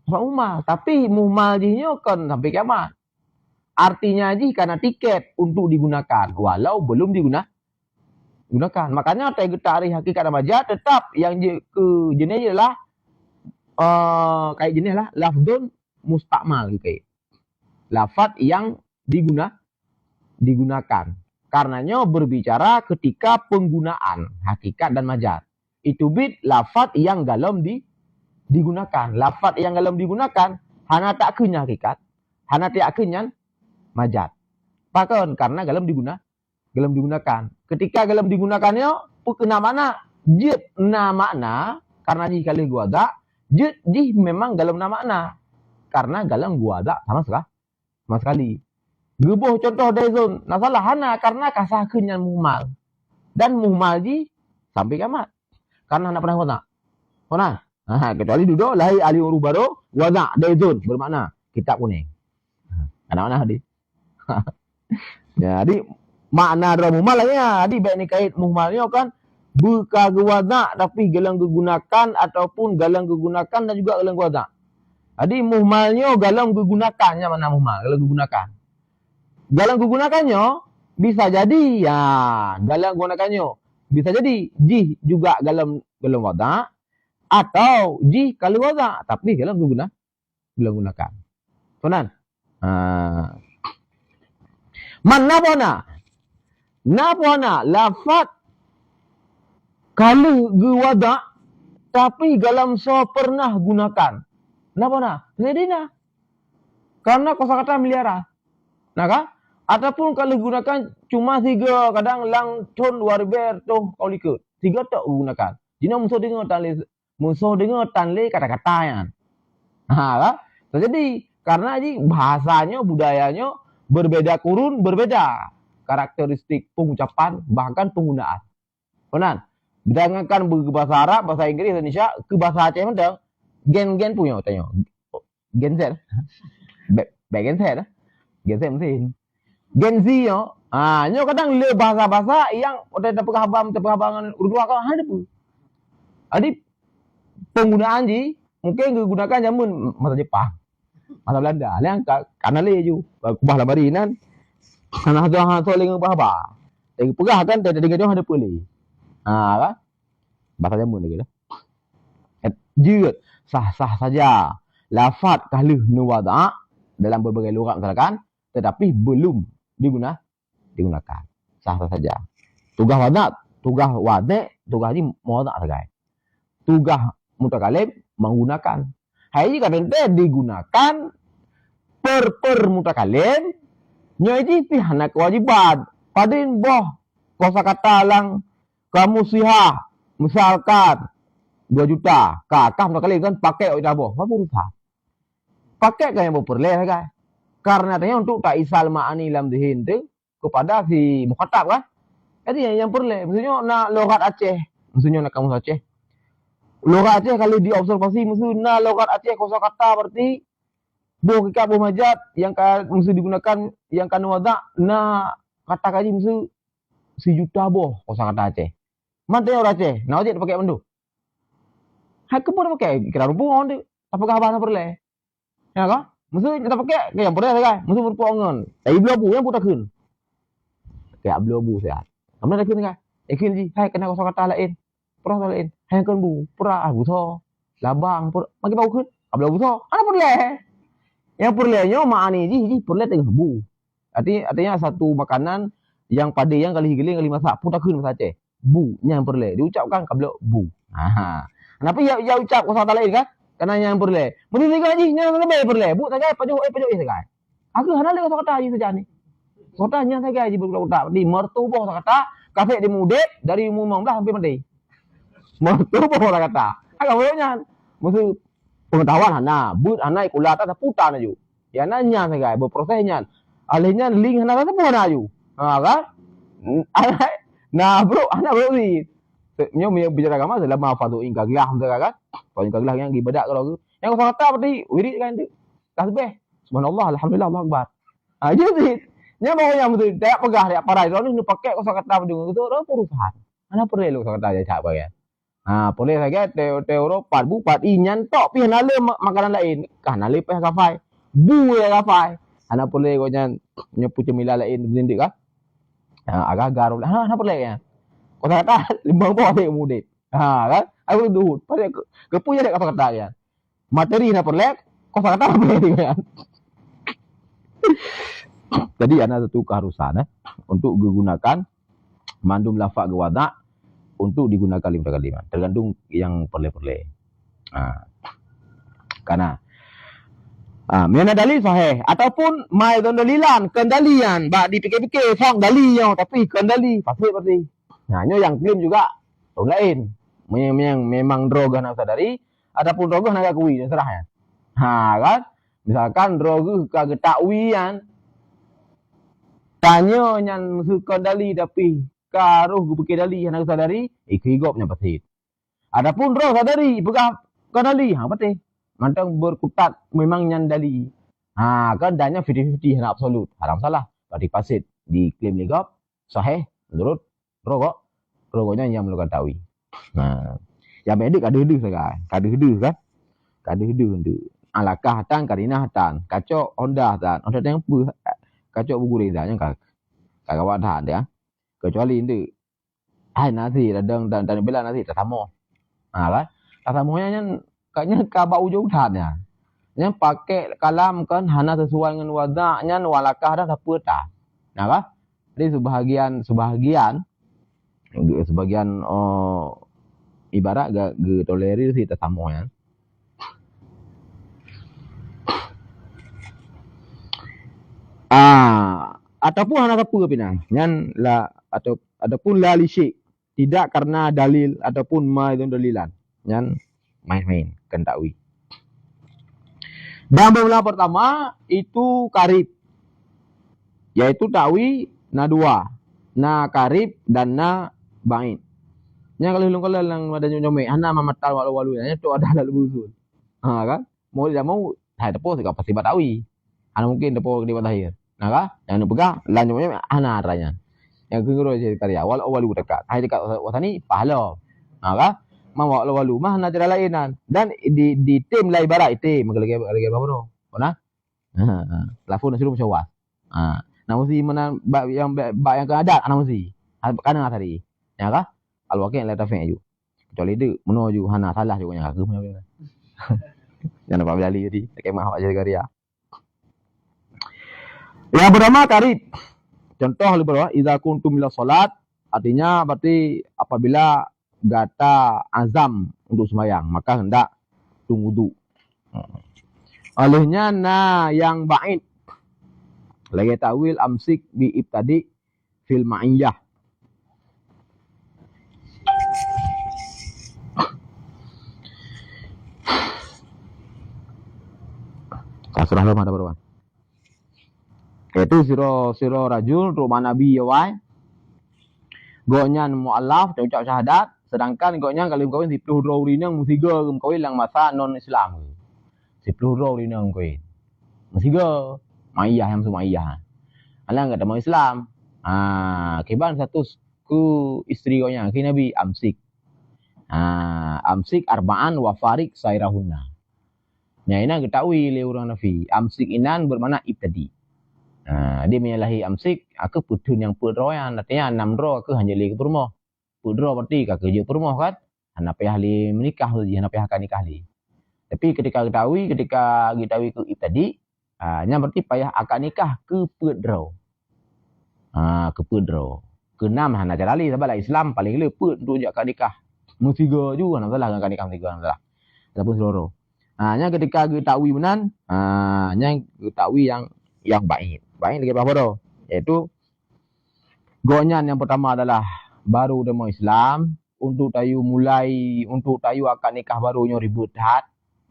muhmal. Tapi muhmal jihnya kan sampai kiamat. Artinya ji karena tiket untuk digunakan walau belum digunakan. Makanya tarikh hakikat majaz tetap yang ke jenis adalah kayak jenis lah lafdun mustakmal gitu. Lafaz yang digunakan. Karenanya berbicara ketika penggunaan hakikat dan majaz. Itu bit lafaz yang dalam digunakan. Lafaz yang dalam digunakan hana tak kenya hakikat, hana tak kenya majaz. Pakon karena galam digunakan. Ketika galam digunakannya kena mana? Jid na makna karena di kali gua ada jid memang galam na makna karena galam gua ada sama sekali. Gebuh contoh daizun. Nah salah hana karena kasahkeun yang muhmal. Dan muhmal ji sampai kiamat. Karena hana pernah wada'. Pernah? Kecuali duduk lahi ahli uruf baru wada' daizun bermakna kitab kuning. Mana hadis. Jadi makna dra muhmal lah. Jadi baik ni kait muhmalnya kan buka wada' tapi galang digunakan ataupun galang digunakan dan juga galang wada'. Jadi muhmalnya galang digunakannya mana muhmal? Galang digunakan. Galang digunakannya bisa jadi ya galang gunakannya bisa jadi jih juga galang wada' atau jih kali wada' tapi galang gunakan. Tunan. Man nabona lafaz kalau wada' tapi galam so pernah gunakan. Nabona sedina. Karena kosakata melihara. Nah kan? Ataupun kalau gunakan cuma 3 kadang lang ton 2000 tuh kau likut. 3 tak gunakan. Jina musuh dengar tanle kata-kata yang. Kan? Jadi karena bahasanya budayanya berbeda kurun, berbeda karakteristik pengucapan, bahkan penggunaan. Benar? Sedangkan bahasa Arab, bahasa Inggris, Indonesia, ke bahasa Aceh macam gen-gen punya tanya. Gen Z. Gen Z. Gen Z mesin. Gen Z yo. Nyo kadang le bahasa-bahasa yang udah terpenghabang Urdu kau ada pun. Jadi penggunaan mungkin digunakan zaman masa Jepang. Masa Belanda. Yang karena le ju. Kubah labarinan. Karena hatu lengan bah. Tapi pegah kan tak dengar dia ada pulih. Kan? Bahasa jamun lagi dah. Jut sah-sah saja. Lafaz kalih nuwada' dalam berbagai lughat misalkan tetapi belum digunakan. Sah-sah saja. Tugas wada', tugas ni muwada' saja. Tugas mutakalim menggunakan. Hai kadang digunakan per mutakalim nyaji pihana kewajiban. Padin boh kosakata lang kamu siha misalkan 2 juta. Kakak mutakalim kan pakai oi boh. Apa rupa? Pakai kan yang berperleh kan. Karena tanya untuk tak isal ma'ani lam dihin tu kepada si mukhatab kan. Jadi yang perleh maksudnya nak lughat Aceh, maksudnya nak kamus Aceh. Lughat Aceh kalau diobservasi maksudnya nak lughat Aceh kosakata berarti boh kika boh majaz yang mesti digunakan yang kan wada' na kata kaji mesti 1 juta boh kosakata Aceh. Mana orang Aceh? Nak Aceh pakai mendu. Hak pun pakai kira rumpung on tu. Apakah bahasa perleh? Ya kan? Mesti kita pakai yang perleh kan? Mesti berpuangan. Tapi belabu yang putar kun. Kayak belabu sehat. Kamu dah kun kan? Ikin ji, hai kena kosakata lain. Pura lain. Hai kan bu, pura bu tho. Labang, pura. Magi bau kun. Belabu tho. Ana perleh. Yang perlenya ma'ani ji perle tengah bu. Artinya satu makanan yang pada yang kali giling kali masak pun takun bahasa Aceh. Bu yang perle diucapkan kablo bu. Ha. Kenapa ya ucap kata lain kan? Karena yang perle. Mesti juga ji yang lebih perle. Bu tak pajok sekai. Aku hana le kata ji saja ni. Kotanya saya gaji berkota di mertubuh kata kafe di mudet dari umur 15 sampai mati. Mertubuh kata. Agak bolehnya. Mesti pengetahuan hana, but hana ikulah tak putan aju. Ya nanya saya gaji berprosesnya. Alihnya link hana kata pun aju. Ha kan? Nah bro, hana bro ni. Nyo bicara agama adalah mafadu ingkaglah kan? Kalau ingkaglah yang ibadat kalau yang kata berarti wirid kan tu. Tasbih. Subhanallah, alhamdulillah, Allah akbar. Ah jadi nya mau yang betul tak pegah dia parai lo ni pakai kosakata berdua itu orang perusahaan. Mana perlu kosakata dia cak bagian. Ha boleh saja teoro pat bu pat inyan tok pi hanale makanan lain. Kan hanale pe kafai. Bu ya kafai. Ana boleh ko nyan nyepu cemila lain bendik kan. Ha agar-agar. Ha boleh ya. Kosakata limbang bo te mudik. Ha kan? Aku duhut. Pada kepunya dek kosakata ya. Materi na perlek kosakata boleh kan. Jadi ada satu keharusan untuk digunakan mandum lafaz gewada untuk digunakan kalimat-kalimat. Tergantung yang perle-perle. Karena mana dalil sahih ataupun mai dalilan kendalian bak dipikir-pikir sang dalilnya tapi kendali pasti. Nah, nyo yang klaim juga orang lain. Memang droga nak sadari ataupun droga nak akui serah ya. Ha kan? Misalkan droga kagetawian tanya yang suka dali tapi karuh gubukir dali yang nak sadari ikigopnya pasti. Adapun roh sadari pegah dali ha pasti. Mantang berkutat memang yang dali. Ha kan danya 50-50 nak absolut. Haram salah. Berarti pasit diklaim ligap sahih menurut rokok. Rokoknya yang melakukan tawi. Nah, yang medik ada hede sekarang. Ada hede kan? Ada hede untuk alakah hatan karina hatan. Kacok Honda hatan. Honda yang apa? Kacok buguring dah yang kagak tahan dia. Kecuali itu nasi radang dan bila nasi tak sama. Kan? Tak samanya yang kayaknya kabau jauh tahannya. Yang pakai kalam kan hana sesuai dengan wadaknya walakah dah apa dah. Nah kan? Jadi sebagian ibarat gak tolerir sih tak sama ya. Ataupun anak apa pinang nyan la atau ataupun la lisik tidak karena dalil ataupun maidun dalilan nyan main-main kendawi. Dan beberapa pertama itu karib yaitu tawi na dua na karib dan na bain. Nya kalau yang ada nyome ana mamatal walu nya tu ada lalu usul. Ha kan? Mau tidak mau hai tepo sikap pasti batawi. Ana mungkin tepo di batahir. Nah kan? Yang pegang lanjutnya ana aranya. Yang kenguru jadi karya walu dekat. Hai dekat wasani pahala. Nah kan? Mau walu mah na cara lainan. Dan di tim lai barat tim lagi apa bro? Ona? Lafun suruh musyawas. Nah mesti mana yang keadaan ana mesti. Kadang tadi. Ya kan? Al-Waqi' la tafi' aju. Kecuali itu menuju hana salah juga nya aku punya. Jangan apa beli tadi. Kemah awak jadi karya. Yang pertama karib. Contoh libro idza kuntum ila salat artinya berarti apabila gata azam untuk sembahyang maka hendak wudu. Olehnya yang ba'id. Lagi takwil amsik bi ibtadi fil ma'iyah. Surah Al-Baqarah berapa? Itu siro rajul rumah Nabi yawai. Gonyan mu'allaf ucap syahadat, sedangkan gonyan kalau kawin 10 rawi nang musiga kawin lang masa non Islam. 10 rawi nang kawin. Musiga maiyah yang semua maiyah. Alang kata mau Islam. Kiban satu ku istri gonyan ki Nabi amsik. Amsik arba'an wa farik sairahunna. Nya ina ketahui le orang Nafi. Amsik inan bermakna ibtadi. Dia menyalahi amsik, aku putun yang pudroyan. Artinya 6 roh aku hanya li ke rumah. Pudro berarti kak kerja rumah kan. Hana payah li menikah saja, hana payah nikah li. Tapi ketika ketahui ke ibtadi, Nya berarti payah akad nikah ke pedro. Ke pedro. Keenam hana jalali sebab lah Islam paling le pet untuk akad nikah. Mutiga juga nak salah akad nikah mutiga salah. Ataupun seloro. Nya ketika ge takwi menan, nya ge takwi yang baik. Baik lagi apa dah? Iaitu gonyan yang pertama adalah baru demo Islam untuk tayu akad nikah barunya ribut hat.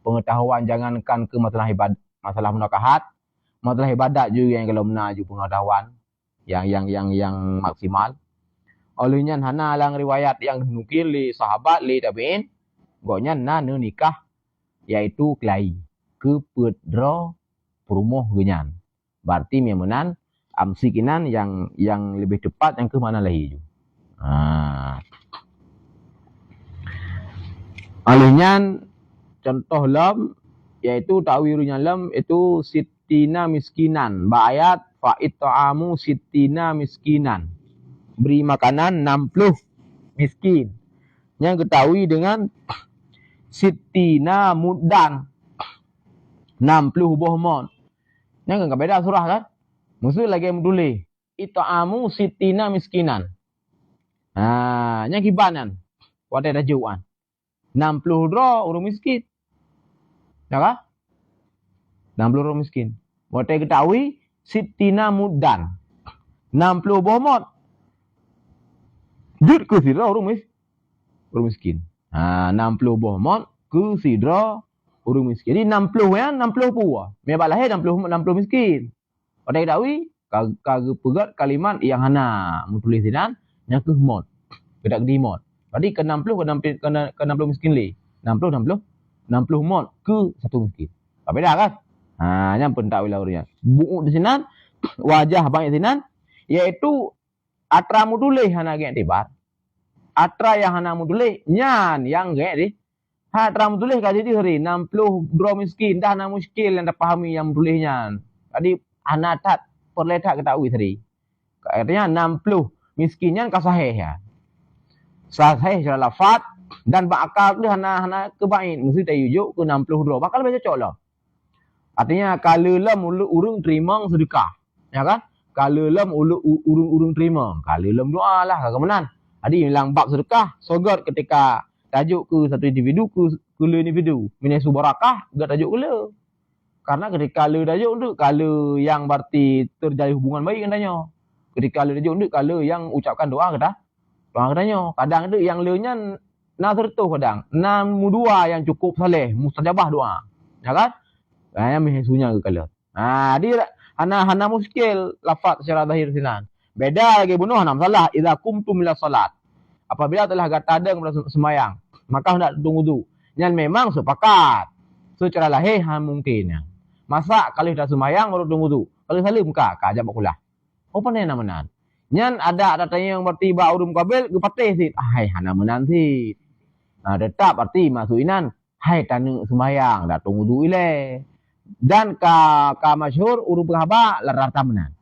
Pengetahuan jangankan ke masalah munakahat, masalah ibadat juga yang kalau benar juga pengetahuan yang maksimal. Olehnya hana lang riwayat yang nukil li sahabat li tabiin, gonya na nikah yaitu kelai ke pedro perumuh genyan. Berarti memenan amsikinan yang lebih tepat yang ke mana lagi. Olehnya contoh lam yaitu takwirunya lam itu sitina miskinan. Ayat fa it'amu sitina miskinan. Beri makanan 60 miskin. Yang ketahui dengan sitina mudan. 60 buah mon. Yang enggak beda surah kan? Maksud lagi menulis it'amu sitina miskinan. Yang kibanan. Wadai dajuan. 60 dro orang miskin. Ya kan? 60 orang miskin. Wadai ketahui sitina mudan. 60 buah mon. Jut ke sidra orang miskin. 60 buah mon ke sidra orang miskin. Jadi 60 ya 60 puah. Memang lahir 60 miskin. Pada ketahui kagak pegat kalimat yang hana mutulis sinan yang ke mon. Kedak di mon. Jadi ke 60 ke 60 miskin le. 60 mon ke satu miskin. Apa beda kan? Yang pentakwi laurnya. Buku di sinan wajah banyak sinan yaitu atra mudulih hana geng tibar. Atra yang hana mudulih nyan yang geng di. Atra mudulih ka jadi hari 60 bro miskin dah hana muskil yang dah pahami yang mudulihnya. Tadi hana tat perletak ketahui tadi. Artinya 60 miskinnya ka sahih ya. Sahih secara lafaz dan bakal tu hana kebaik mesti tayujuk ke 60 bro. Bakal baca cok lah. Artinya kalau lam urung terima sedekah. Ya kan? Kalau lam urung terima, kalau lam doa lah kemenan. Jadi hilang bab sedekah, sogot ketika tajuk ke satu individu ke le individu. Minasu barakah gak tajuk ke le. Karena ketika le tajuk tu kalau yang berarti terjadi hubungan baik katanya. Ketika le tajuk tu kalau yang ucapkan doa kata. Doa katanya. Kadang tu yang le nya na sertuh kadang. Na mudua yang cukup saleh, mustajabah doa. Ya kan? Yang mihisunya ke kalau. Dia hana muskil lafaz secara zahir sinan. Beda lagi bunuh hana masalah idza qumtum ila salat. Apabila telah gatadeng sembahyang, maka hendak tunggu wudu. Yang memang sepakat secara lahir mungkin. Masa kalau dah sembahyang baru tunggu wudu. Kalau salim ka ajak bakulah. Apa ni namanan? Nyan ada tanya yang berarti ba urum kabil ke patih sit. Hai hana menan sit. Tetap arti masukinan hai tanu sembahyang dah tunggu wudu ile. Dan ka masyhur urut berhaba larata menan.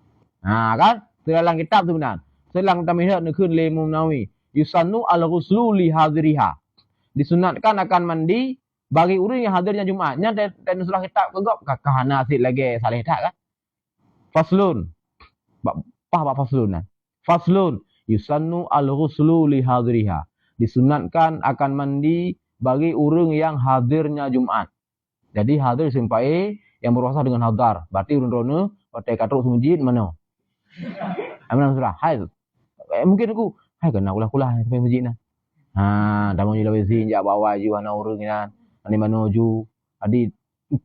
Kan? Dalam kitab tu menan. Selang tamihah nekun le Imam Nawawi. Yusannu al-ghuslu li hadiriha. Disunatkan akan mandi bagi orang yang hadirnya Jumatnya dan surah kitab kegop kahana asid lagi saleh tak kan? Faslun. Bab faslun. Faslun yusannu al-ghuslu li hadiriha. Disunatkan akan mandi bagi orang yang hadirnya Jumat. Jadi hadir sampai yang berwasa dengan hadar. Berarti urun-urun pakai katruk semujid mana? Mana surah? Hai. Mungkin aku hai kena kulah sampai masjid nah. Dah mau jila wezi jak bawa ju ana urang kan. Ani mana ju. Adi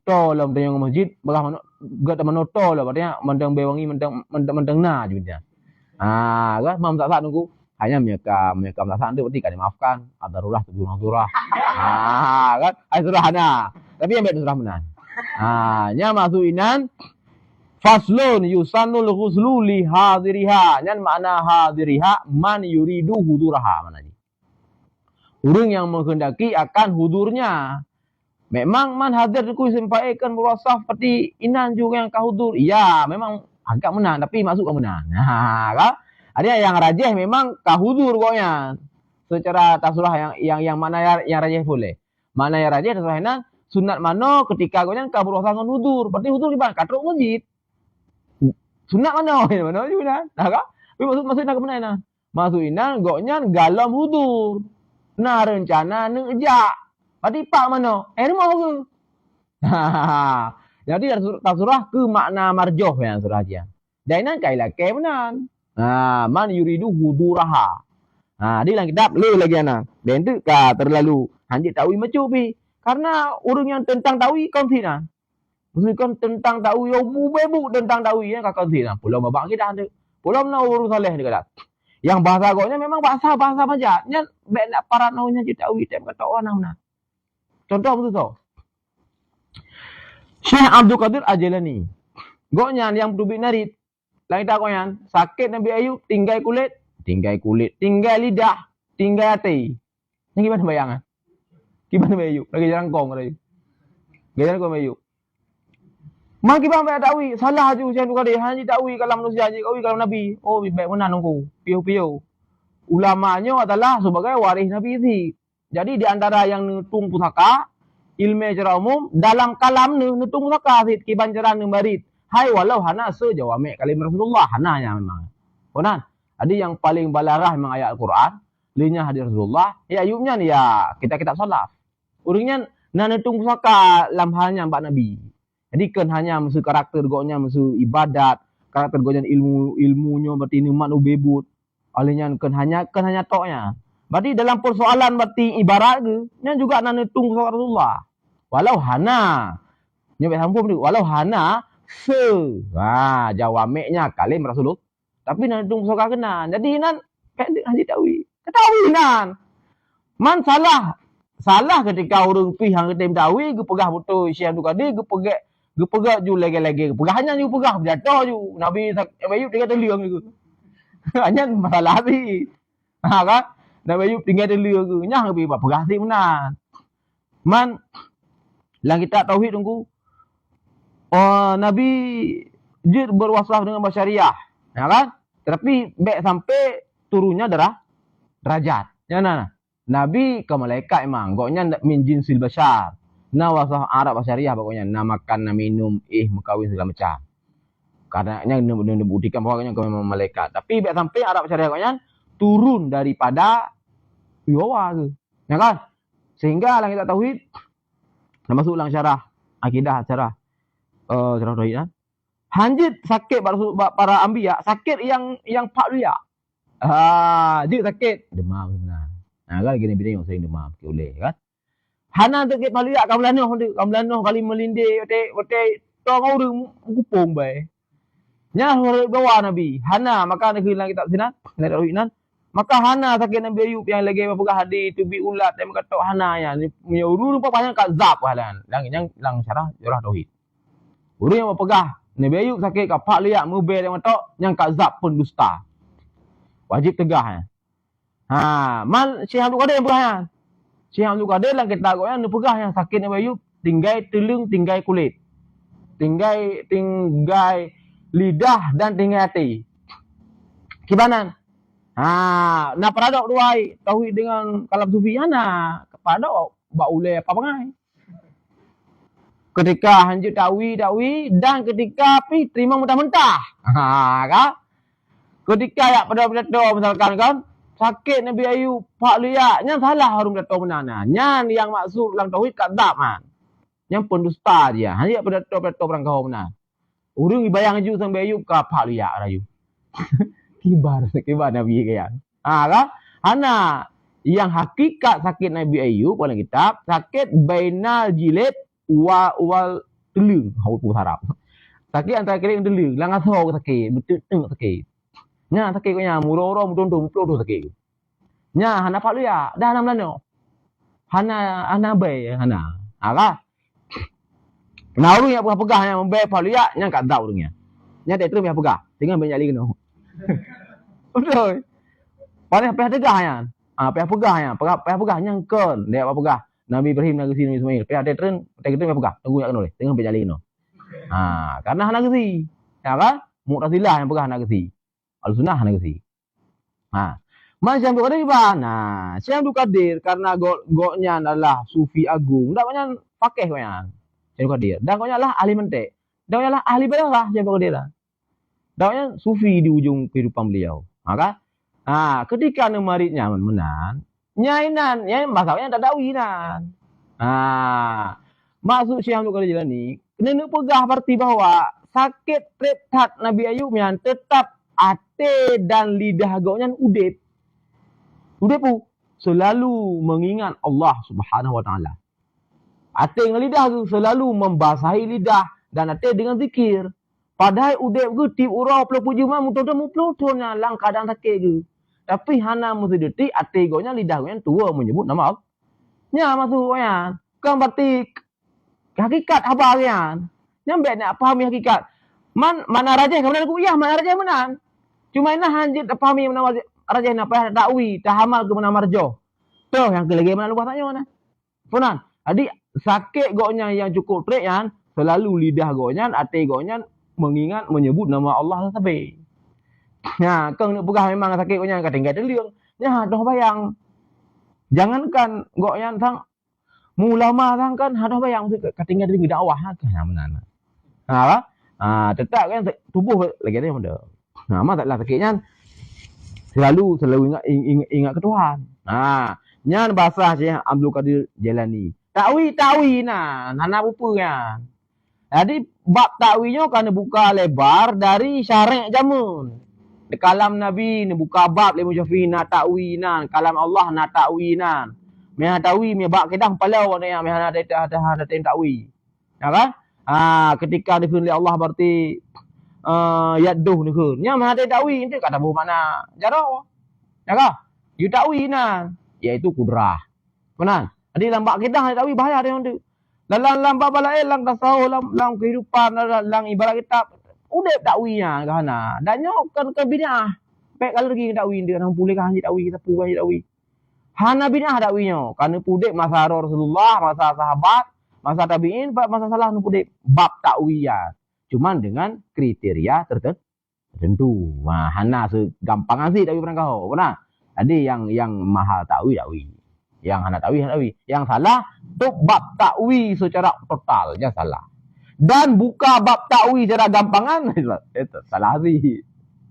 to lam tayang masjid belah mana gak mana to lah berarti mandang bewangi mandang na ju dia. Kan mam tak nunggu hanya mekam tak tu berarti kan dimaafkan ada darurat surah. Kan ai surah ana. Tapi yang beda surah menan. Nya masukinan faslun yusannul ghuslu li hadiriha. Nyan makna hadiriha man yuridu huduraha mana ni. Orang yang menghendaki akan hudurnya. Memang man hadir tu sampaikan berwasaf seperti inan juga yang kahudur. Ya, memang agak menang tapi masuk ke menang. Kan? Ada yang rajih memang kahudur pokoknya. Secara tasurah yang mana yang rajih boleh. Mana yang rajih tasurah sunat mana ketika kau yang kabur sangon hudur. Berarti hudur di mana? Katruk masjid. Sunat mana? Mana juga nah kah? Tapi maksud nak ke mana nah? Maksudnya goknya galam hudur. Nah rencana nak ejak. Berarti pak mana? Rumah ke? Jadi surah ke makna marjoh yang surah dia. Dan nan kailah ke benan. Man yuridu huduraha. Dia lang kitab le lagi ana. Dan tu ka terlalu hanjit tawi macu pi. Karena urang yang tentang tawi konti nah. Maksudkan tentang tawi yo bebu tentang tawi ya ka konti nah. Pulau babak kita tu. Pulau na urus saleh dia kata. Yang bahasa goknya memang bahasa baja. Nya bek nak paranaunya tawi tem kata orang nah. Contoh betul tu. Syekh Abdul Qadir Al-Jilani. Goknya yang berubik narit. Lain tak goyan. Sakit Nabi Ayub, tinggal kulit, tinggal lidah, tinggal hati. Ini gimana bayangan? Gimana Nabi Ayub? Lagi jarang kong Ayub. Gimana kong Ayub? Mak kita baik tahu, salah je Syekh Abdul Qadir. Hanya tahu kalau manusia je, kalau Nabi. Oh, baik mana nunggu. Piu-piu. Ulamanya adalah sebagai waris Nabi ini. Jadi di antara yang nutung pusaka, ilmu secara umum dalam kalam ni nutung pusaka sit kiban jaran barit. Hai walau hana sejawame kalim Rasulullah hananya memang. Konan. Ada yang paling balarah memang ayat Al-Quran, linya hadis Rasulullah, ya ayubnya ni ya kitab-kitab salaf. Urangnya nak nutung pusaka dalam halnya mbak Nabi. Jadi kan hanya musuh karakter goknya musuh ibadat, karakter goknya ilmunya berarti numat ubebut. Alihnya kan hanya toknya. Berarti dalam persoalan berarti ibarat ke, nya juga nak nutung pusaka Rasulullah. Walau hana. Nyebut hampun tu. Walau hana jawameknya kalim Rasulullah. Tapi nak dung soka kena. Jadi nan pendek haji tawi. Ketahui nan. Man salah ketika orang pi hang ketem tawi ge pegah betul Syekh Abdul Qadir ge pegah ju lagi-lagi. Pegahnya ju pegah jatuh ju. Nabi Ayub tinggal teliang juga. Hanya masalah ni. Kan? Nabi Ayub tinggal teliang ke. Nyah lebih pegah si menan. Man lang kita tauhid tunggu. Nabi dia berwaslah dengan basyariah, ya kan? Tetapi baik sampai turunnya derajat. Ya nah. Nabi ke malaikat emang, goknya min jinsil basyar. Nah wasah Arab basyariah pokoknya, nak makan, nak minum, mengkawin segala macam. Karena buktikan pokoknya ke memang malaikat. Tapi baik sampai Arab basyariah pokoknya turun daripada Yowa ke. Ya kan? Sehingga lang kita tauhid masuk lang syarah akidah syarah tauhid kan. Hanjit sakit para anbiya, sakit yang pak dia. Dia sakit demam sebenarnya. Kan gini bini yang sering demam boleh kan. Hana sakit pak dia kamlanoh kali melindih ote tong urang kupung bae. Nya bawa Nabi. Hana maka nak hilang kitab sini, nak tauhid nan. Maka hana sakit Nabi Ayub yang lagi berpegah hadis tu bi ulat yang kata hana ya. Ni urang apa banyak kat zab halan. Lang syarah syarah tauhid. Urang yang berpegah Nabi Ayub sakit kat pak liak mubel yang matok yang kat zab pun dusta. Wajib tegah. Man Syekh Abdul Qadir pegah. Syekh Abdul Qadir lang kita yang pegah yang sakit Nabi Ayub tinggal telung, tinggal kulit. Tinggal lidah dan tinggal hati. Kibanan. Nak paradok duai tauhid dengan kalam sufi ana paradok bak ulai apa pangai. Ketika hanjut dawi dan ketika pi terima mentah-mentah. Kan? Ketika ya pada misalkan kan sakit Nabi Ayub pak liak nya salah harum dato menana. Nya yang maksud dalam tauhid kadzab man. Yang pendusta dia. Hanya pada orang kau menang. Urang ibayang ju sang Ayub ka pak liak rayu. Kibar Nabi kayan. Kan? Hana yang hakikat sakit Nabi Ayub dalam kitab sakit bainal jilid wal telung haul harap. Sakit antara keling telung, lang aso sakit, betul sakit. Nya sakit nya muroro mudondong sakit. Nya hana pak liak, dah hana melano. Hana bay hana. Kan? Nah urang yang pegah yang membayar pak liak nya kat zau urangnya. Nya tak terus yang pegah, tinggal banyak lagi kena. Betul. Pada pihak tegah yang. Pihak pegah yang. Pihak pegah yang kan. Dia apa pegah. Nabi Ibrahim Nabi Nabi Ismail. Pihak detren. Pihak pegah. Tunggu yang kena. Tengah berjali kena. Karena anak kesi. Ya kan? Mu'tazilah yang pegah anak kesi. Al-Sunnah anak kesi. Man Syekh Abdul Qadir bah. Nah, Syekh Abdul Qadir karena goknya adalah sufi agung, dak banyak fakih gonya. Syekh Abdul Qadir. Dan goknya lah ahli mentek. Dan goknya lah ahli balaghah Syekh Abdul Qadir. Daknya sufi di ujung kehidupan beliau. Maka ketika nemaritnya menan, nyainan, masalahnya tak dawi nan. Maksud Syekh Abdul Qadir Jilani, kena pegah parti bahwa sakit rethat Nabi Ayub yang tetap ate dan lidah goknya udip. Udip pu selalu mengingat Allah Subhanahu wa taala. Ate dengan lidah tu selalu membasahi lidah dan ate dengan zikir. Padahal udip ke tip urau pelu puji mah mudah-mudah muplotonnya lang kadang sakit ke. Tapi hana mesti detik ate goknya lidah goknya tua menyebut nama Allah. Nya maksudnya kan berarti hakikat apa kan? Nyambe nak pahami hakikat. Mana rajah kemudian aku mana rajah menan. Cuma ini hanjit pahami mana rajah apa dakwi tahamal ke mana marjo. Tuh yang lagi mana lupa tanya mana. Punan. Jadi sakit goknya yang cukup trik kan selalu lidah goknya ate goknya mengingat menyebut nama Allah sampai. Nah, kau nak pegah memang sakit goknya katinggal deliung. Nya dah bayang. Jangankan goknya sang ulama sang kan hadah bayang katinggal di dakwah kan menan. Tetap kan tubuh lagi ada yang ada. Masalah sakitnya selalu ingat ke Tuhan. Nyan bahasa Syekh Abdul Qadir Jailani. Takwi hana apa kan. Jadi bab takwinya kan buka lebar dari syariat jamun. Di kalam Nabi ni buka bab Imam Syafi'i na takwinan, kalam Allah na takwinan. Meh takwi meh bab kedang palau ni meh ada takwi. Ya kan? Ketika difirman Allah berarti yaduh ni ke. Nya meh ada takwi itu kata bu mana jaro. Ya kan? You takwinan iaitu kudrah. Benar? Jadi lambat kita takwi bahaya dia tu. Dalam lambat balai lang tasawuf lang kehidupan lang ibarat kita udep takwinya kana. Dan nyo kan bidah. Pek kalau lagi takwi dia nang pulih kan takwi kita puai takwi. Hana bidah takwinyo. Kana pudek masa Rasulullah, masa sahabat, masa tabi'in, masa salah nu pudek bab takwiyah. Cuman dengan kriteria tertentu. Hana segampang sih takwi pernah kau. Benar? Jadi yang mahal takwi. Yang hana takwi. Yang salah tu bab takwi secara total, jangan salah. Dan buka bab takwi secara gampangan itu salah sih.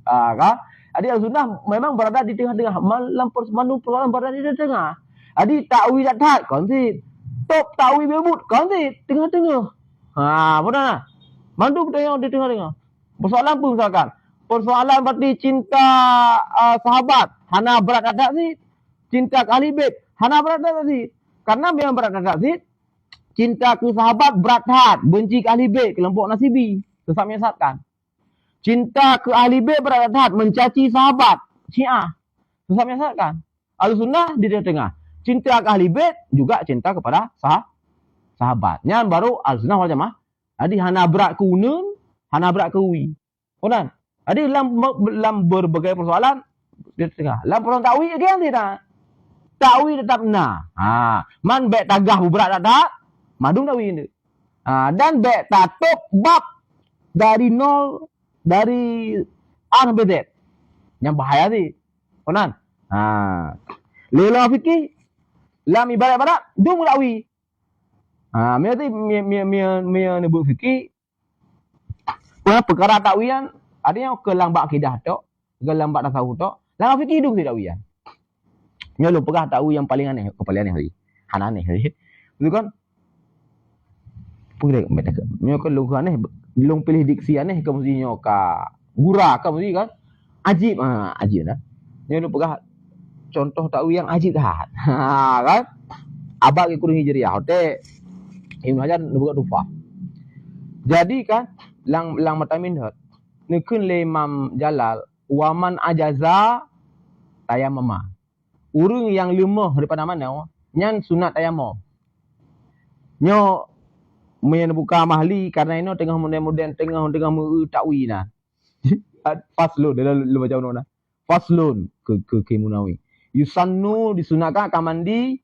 Kan? Jadi al-sunnah memang berada di tengah-tengah. Malam persoalan berada di tengah. Jadi takwi tak kan sih. Top takwi berbut kan sih tengah-tengah. Benar. Mandu bertanya di tengah-tengah. Persoalan pun misalkan. Persoalan berarti cinta sahabat. Hana berat tak sih. Cinta ke ahli bait. Hana berat tak sih. Karena memang berat tak sih. Cinta ke sahabat berat hat. Benci ke ahli bait. Kelompok nasibi. Sesat menyesatkan. Cinta ke ahli bait berat hat. Mencaci sahabat. Syiah. Sesat menyesatkan. Al-Sunnah di tengah. Cinta ke ahli bait juga cinta kepada sahabat. Yang baru Al-Sunnah wal Jamaah. Jadi hana berat ke unun. Hana berat ke uwi. Kemudian. Jadi dalam berbagai persoalan di tengah. Dalam persoalan takwi kan tidak. Takwi tetap nah. Man bek tagah berat tak. Madung takwi ini. Dan bek tatuk bab dari nol dari A sampai Z. Yang bahaya sih. Kemudian. Lela fikir lam ibarat-ibarat dung takwi. Mia ni berfikir perkara takwian adanya ke lambat akidah tok, ke lambat tasawuf tok, lang fikir dung takwian. Nyo lu pegah takwi yang paling aneh, paling aneh hari. Han aneh hari. Itu kan pulih mereka. Nyo kan lu aneh, belum pilih diksi aneh ke mesti nyo ka gura ke mesti kan. Ajib ajib dah. Nyo lu pegah contoh takwi yang ajib dah. Kan? Abang ikut hijriah hote Ibnu Hajar buka dufa. Jadi kan lang matamin hat. Nekun le Imam Jalal waman ajaza tayammama. Urang yang lemah daripada mana nyan sunat tayammum. Nyo men buka mahli karena ini tengah modern tengah takwina. Faslun dalam baca undang. Faslun ke Munawi. Yusannu disunatkan kamandi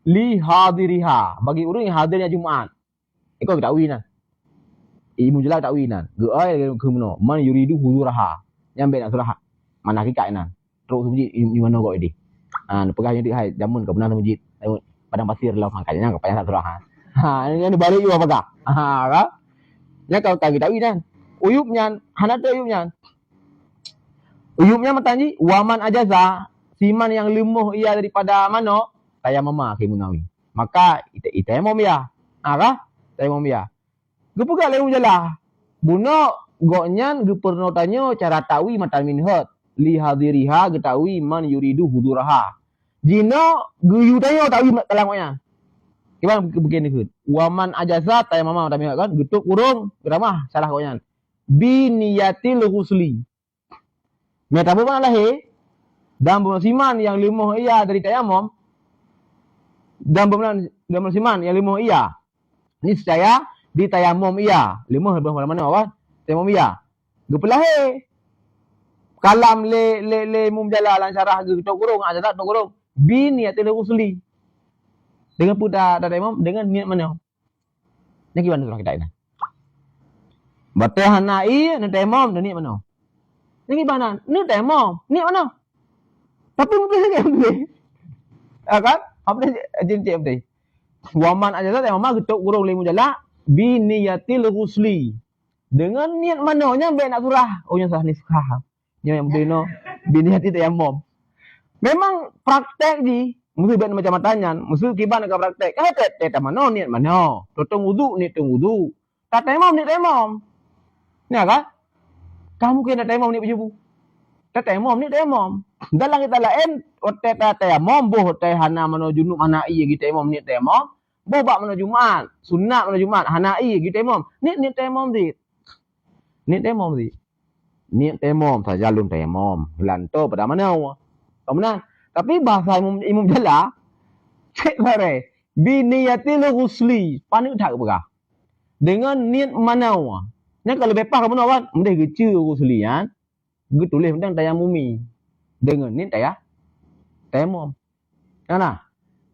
li hadiriha bagi orang yang hadirnya Jumaat. Ikut takwinan. Ibnu Jalal takwinan. Geai ke mana? Man yuridu huzuraha. Yang benar surah. Mana hakikatnya. teruk masjid di mana kau ini. Nak pegang jadi hai jamun kau benar masjid. Padang pasir lah makanya kau payah tak surah. Ini balik juga pegang. Kan? Nya kau tahu kan. Uyupnya, hana tu uyupnya. Uyupnya matanji waman ajaza siman yang lemuh ia daripada mano saya mama kimunawi. Maka ite mom ya. Kah? Saya mom ya. Gepuga lemu jala. Buno gonyan geperno tanyo cara tawi matan minhut. Li hadiriha getawi man yuridu huduraha. Jino guyu tanyo tawi telangnya. Gimana begini kan? Waman ajaza saya mama matan minhut kan getuk urung geramah salah gonyan. Biniyatil husli. Meta apa lah dan siman yang limuh ia dari tayamum dan siman yang limuh ia ni saya di tayamum ia limuh mana apa tayamum ia gepelah kalam le mumjala lan syarah ge tok kurung ada tak tok kurung bin niatil usli dengan puda dan tayamum dengan niat mana ni gimana surah kita ini batahanai dan tayamum dan niat mana ni gimana ni tayamum niat mana tapi mungkin saja boleh. Kan? Apa dia cik betul. Waman aja tak mama getuk kurung limu jala bi niyatil ghusli. Dengan niat mananya baik nak surah. Oh yang salah ni surah. Yang betul no bi niyatil tayammum. Memang praktek di mesti baik macam matanya, mesti kiban nak praktek. Tak mana niat mana. Totong wudu niat tong wudu. Tak tayammum niat tayammum. Ni kan? Kamu kena tayammum niat berjubu. Tak tayammum niat tayammum. Dalam kita lain otak tayamum boh hana mano junub hanai gitu tayamum ni tayamum boh bak mano Jumaat sunat mano Jumaat hanai gitu tayamum ni tayamum di ni tayamum sajalun tayamum lanto pada mana mana tapi bahasa imam jala cek bare bi niyatil ghusli panik tak berah dengan niat mana nya kalau bepah kamu kan mendeh gece ghusli kan tulis tentang tayamumi dengan ni tayamum. Kana?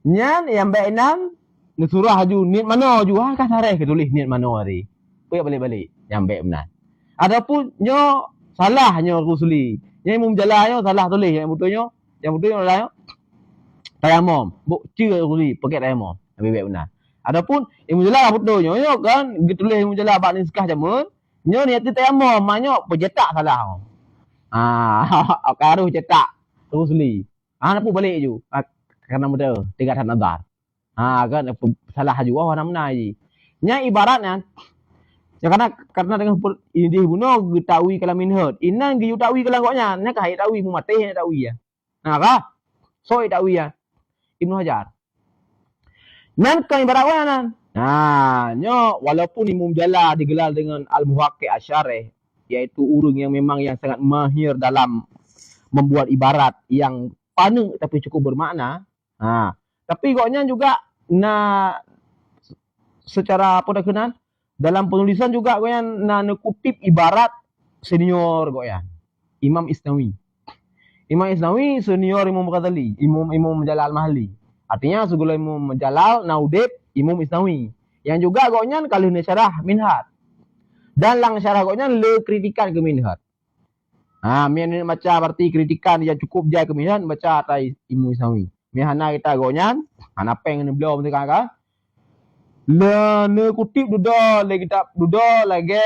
Nyan yang baik enam surah haju niat mana ju kah sareh ke tulis niat mana hari. Pergi balik-balik yang baik benar. Adapun nyo salah nyo ghusli. Yang imam jalannya salah tulis yang betulnya lah tayamum. Buk cer ghusli pakai tayamum. Lebih baik benar. Adapun imam jalan betulnya nyo kan tulis imam jalan bak niskah jamun. Nyo niat tayamum maknyo pencetak salah. Karuh cetak ghusli. Nak pun balik je. Kerana muda tiga tan nazar. Kan salah juga orang mana je. Nya ibaratnya karena dengan ini buno getawi kalam minhud. Inan gi utawi kalam koknya. Nya kai tawi mu mate tawi ya. Kah? Soi tawi ya. Ibnu Hajar. Nan kan ibarat nan. Nyo walaupun Imam Jala digelar dengan Al-Muhaqqiq Asy-Syarih iaitu urang yang memang yang sangat mahir dalam membuat ibarat yang paneng tapi cukup bermakna. Tapi koknya juga secara apa dah kenal dalam penulisan juga koyan kutip ibarat senior koyan Imam Isnawi. Imam Isnawi senior Imam Ghazali, Imam Jalal Mahali. Artinya segala Imam Jalal Naudib Imam Isnawi. Yang juga koknya kalau ni syarah Minhaj. Dan lang syarah koknya le kritikan ke Minhaj. Mian baca berarti kritikan dia cukup jai ke Minhaj baca atai Imam Isnawi. Mihana kita koknya ana peng ni beliau betul kan? Le kutip duda le kitab duda lagi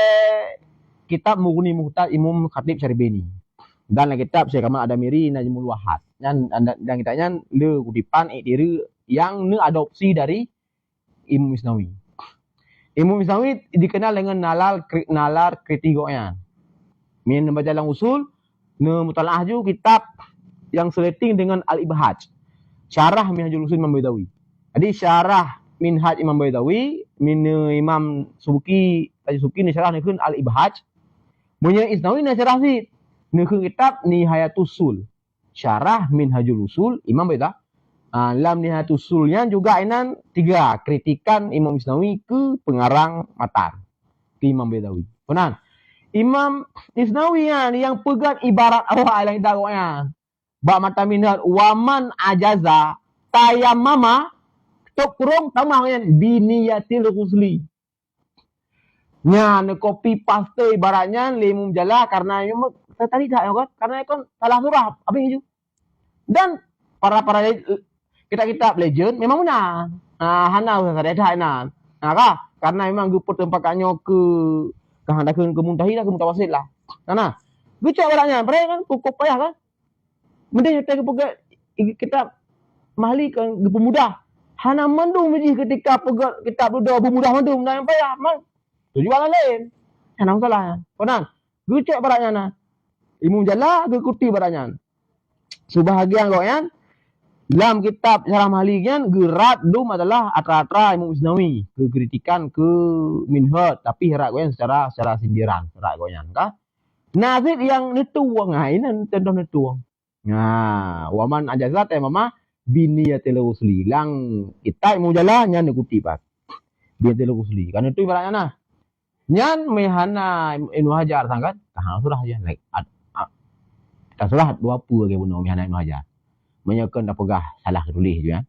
kitab Mughni Muhtaj Imam Khatib Syaribini. Dan lagi kitab Syekh Kamal Adamiri Najmul Wahad. Dan kitanya le kutipan diri yang ne adopsi dari Imam Isnawi. Imam Isnawi dikenal dengan nalar kritikoknya. Min baca dalam usul, ne mutalaah ju kitab yang seleting dengan Al-Ibhaj. Syarah Minhajul Usul Imam Baidawi. Jadi syarah Minhaj Imam Baidawi, min Imam Subuki, Taji Subuki ni syarah ni kun Al-Ibhaj. Punya Isnawi ni syarah si ni kun kitab Nihayatus Usul. Syarah Minhajul Usul Imam Baidawi. Dalam Nihayatul Usulnya juga inan 3 kritikan Imam Isnawi ke pengarang matan ke Imam Baidawi. Benar. Imam Isnawi yang pegang ibarat awal yang kita koknya. Bak mata minhaj waman ajaza tayammama tok kurung tamahnya biniyatil ghusli. Nya ne copy paste ibaratnya limum jala karena tadi tak kan? Karena kan salah surah. Apa itu? Dan para kitab-kitab legend memang benar. Hana usah ada hana. Kah? Karena memang gue pertempakannya ke kehendakan ke muntahilah ke mutawasil lah. Karena gue cak barangnya, mereka kan cukup payah kan. Mending kita mahli kan gue pemudah. Hana mandung meji ketika pegat kitab udah pemudah mandung yang payah. Tujuan lain. Hana masalah. Konan. Gue cak barangnya nah. Ilmu jala gue kuti barangnya. Sebahagian kau yang dalam kitab Syarah Mahligian gerat dum adalah atra-atra Imam Isnawi kekritikan ke minhaj tapi herak goyan secara sindiran herak goyan kah nazid yang nituang ini contoh nituang waman ajazat mama biniyatil usli lang kita Imam jalannya nikuti pak biniyatil usli kan itu ibaratnya nah nyan mehana Ibnu Hajar sangkat surah aja like surah 20 ke bunuh mehana Ibnu Hajar menyekan dah pegah salah tulis je kan.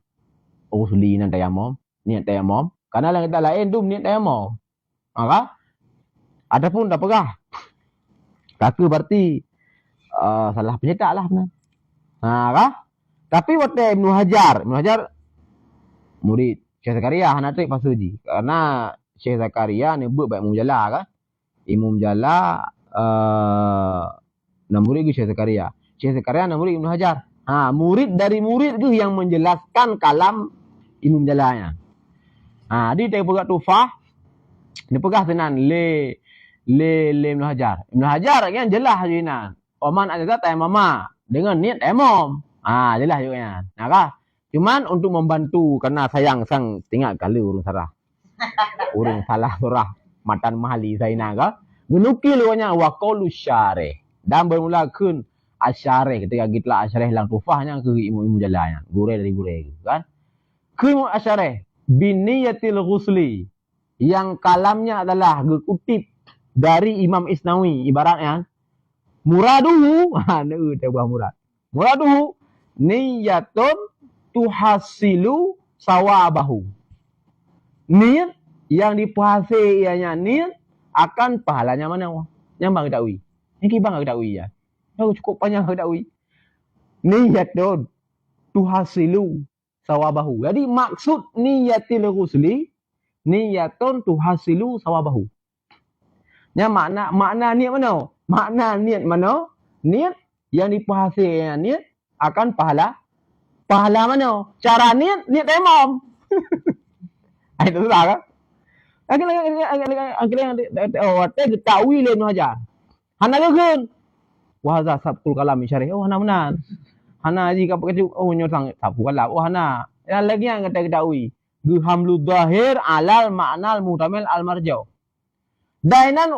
Usli nan tayamum, niat tayamum. Karena yang kita lain tu niat tayamum. Maka adapun dah pegah. Kaki berarti salah pencetak lah benar. Kah? Tapi waktu Ibnu Hajar murid Syekh Zakaria hanatik pasuji. Karena Syekh Zakaria ni buat baik Imam Jala kan. Imam Jala murid ke Syekh Zakaria. Syekh Zakaria murid Ibnu Hajar. Murid dari murid tu yang menjelaskan kalam Imam Jalanya. Dia pegang tufah, dia pegang tenan le Ibnu Hajar. Ibnu Hajar kan jelas je nan. Oman ada tayammum dengan niat tayammum. Jelas je kan. Kah? Cuman untuk membantu karena sayang sang tinggal kali urung sarah. Urung salah surah matan mahali saina kah? Menukil wanya wa qaulu syarih. Dan bermula kun Asyarih ketika kita Asyarih lang tufahnya ke Imam Jalanya gure dari gure kan ke Imam Asyarih biniyatil ghusli yang kalamnya adalah kutip dari Imam Isnawi ibaratnya muraduhu muraduhu niyatun tuhasilu sawabahu niat yang dipahasi ianya niat akan pahalanya mana nyambang dakwi ini kibang dakwi ya. Cukup panjang dakwi. Niyatun tuhasilu sawabahu. Jadi maksud niyatil ghusli niyatun tuhasilu sawabahu. Nya makna niat mana? Makna niat mana? Niat yang dipahasi niat akan pahala. Pahala mana? Cara niat tayammum. Itu sudah kan? Akhirnya takwil Ibnu Hajar. Hana legun. Wahza sabkul kalam syarih. Hana benar. Hana ji ka pakai nyosang sabkul kalam. Hana. Yang lagi yang kita ketahui. Hamlu zahir alal ma'nal muhtamil al marjau. Dainan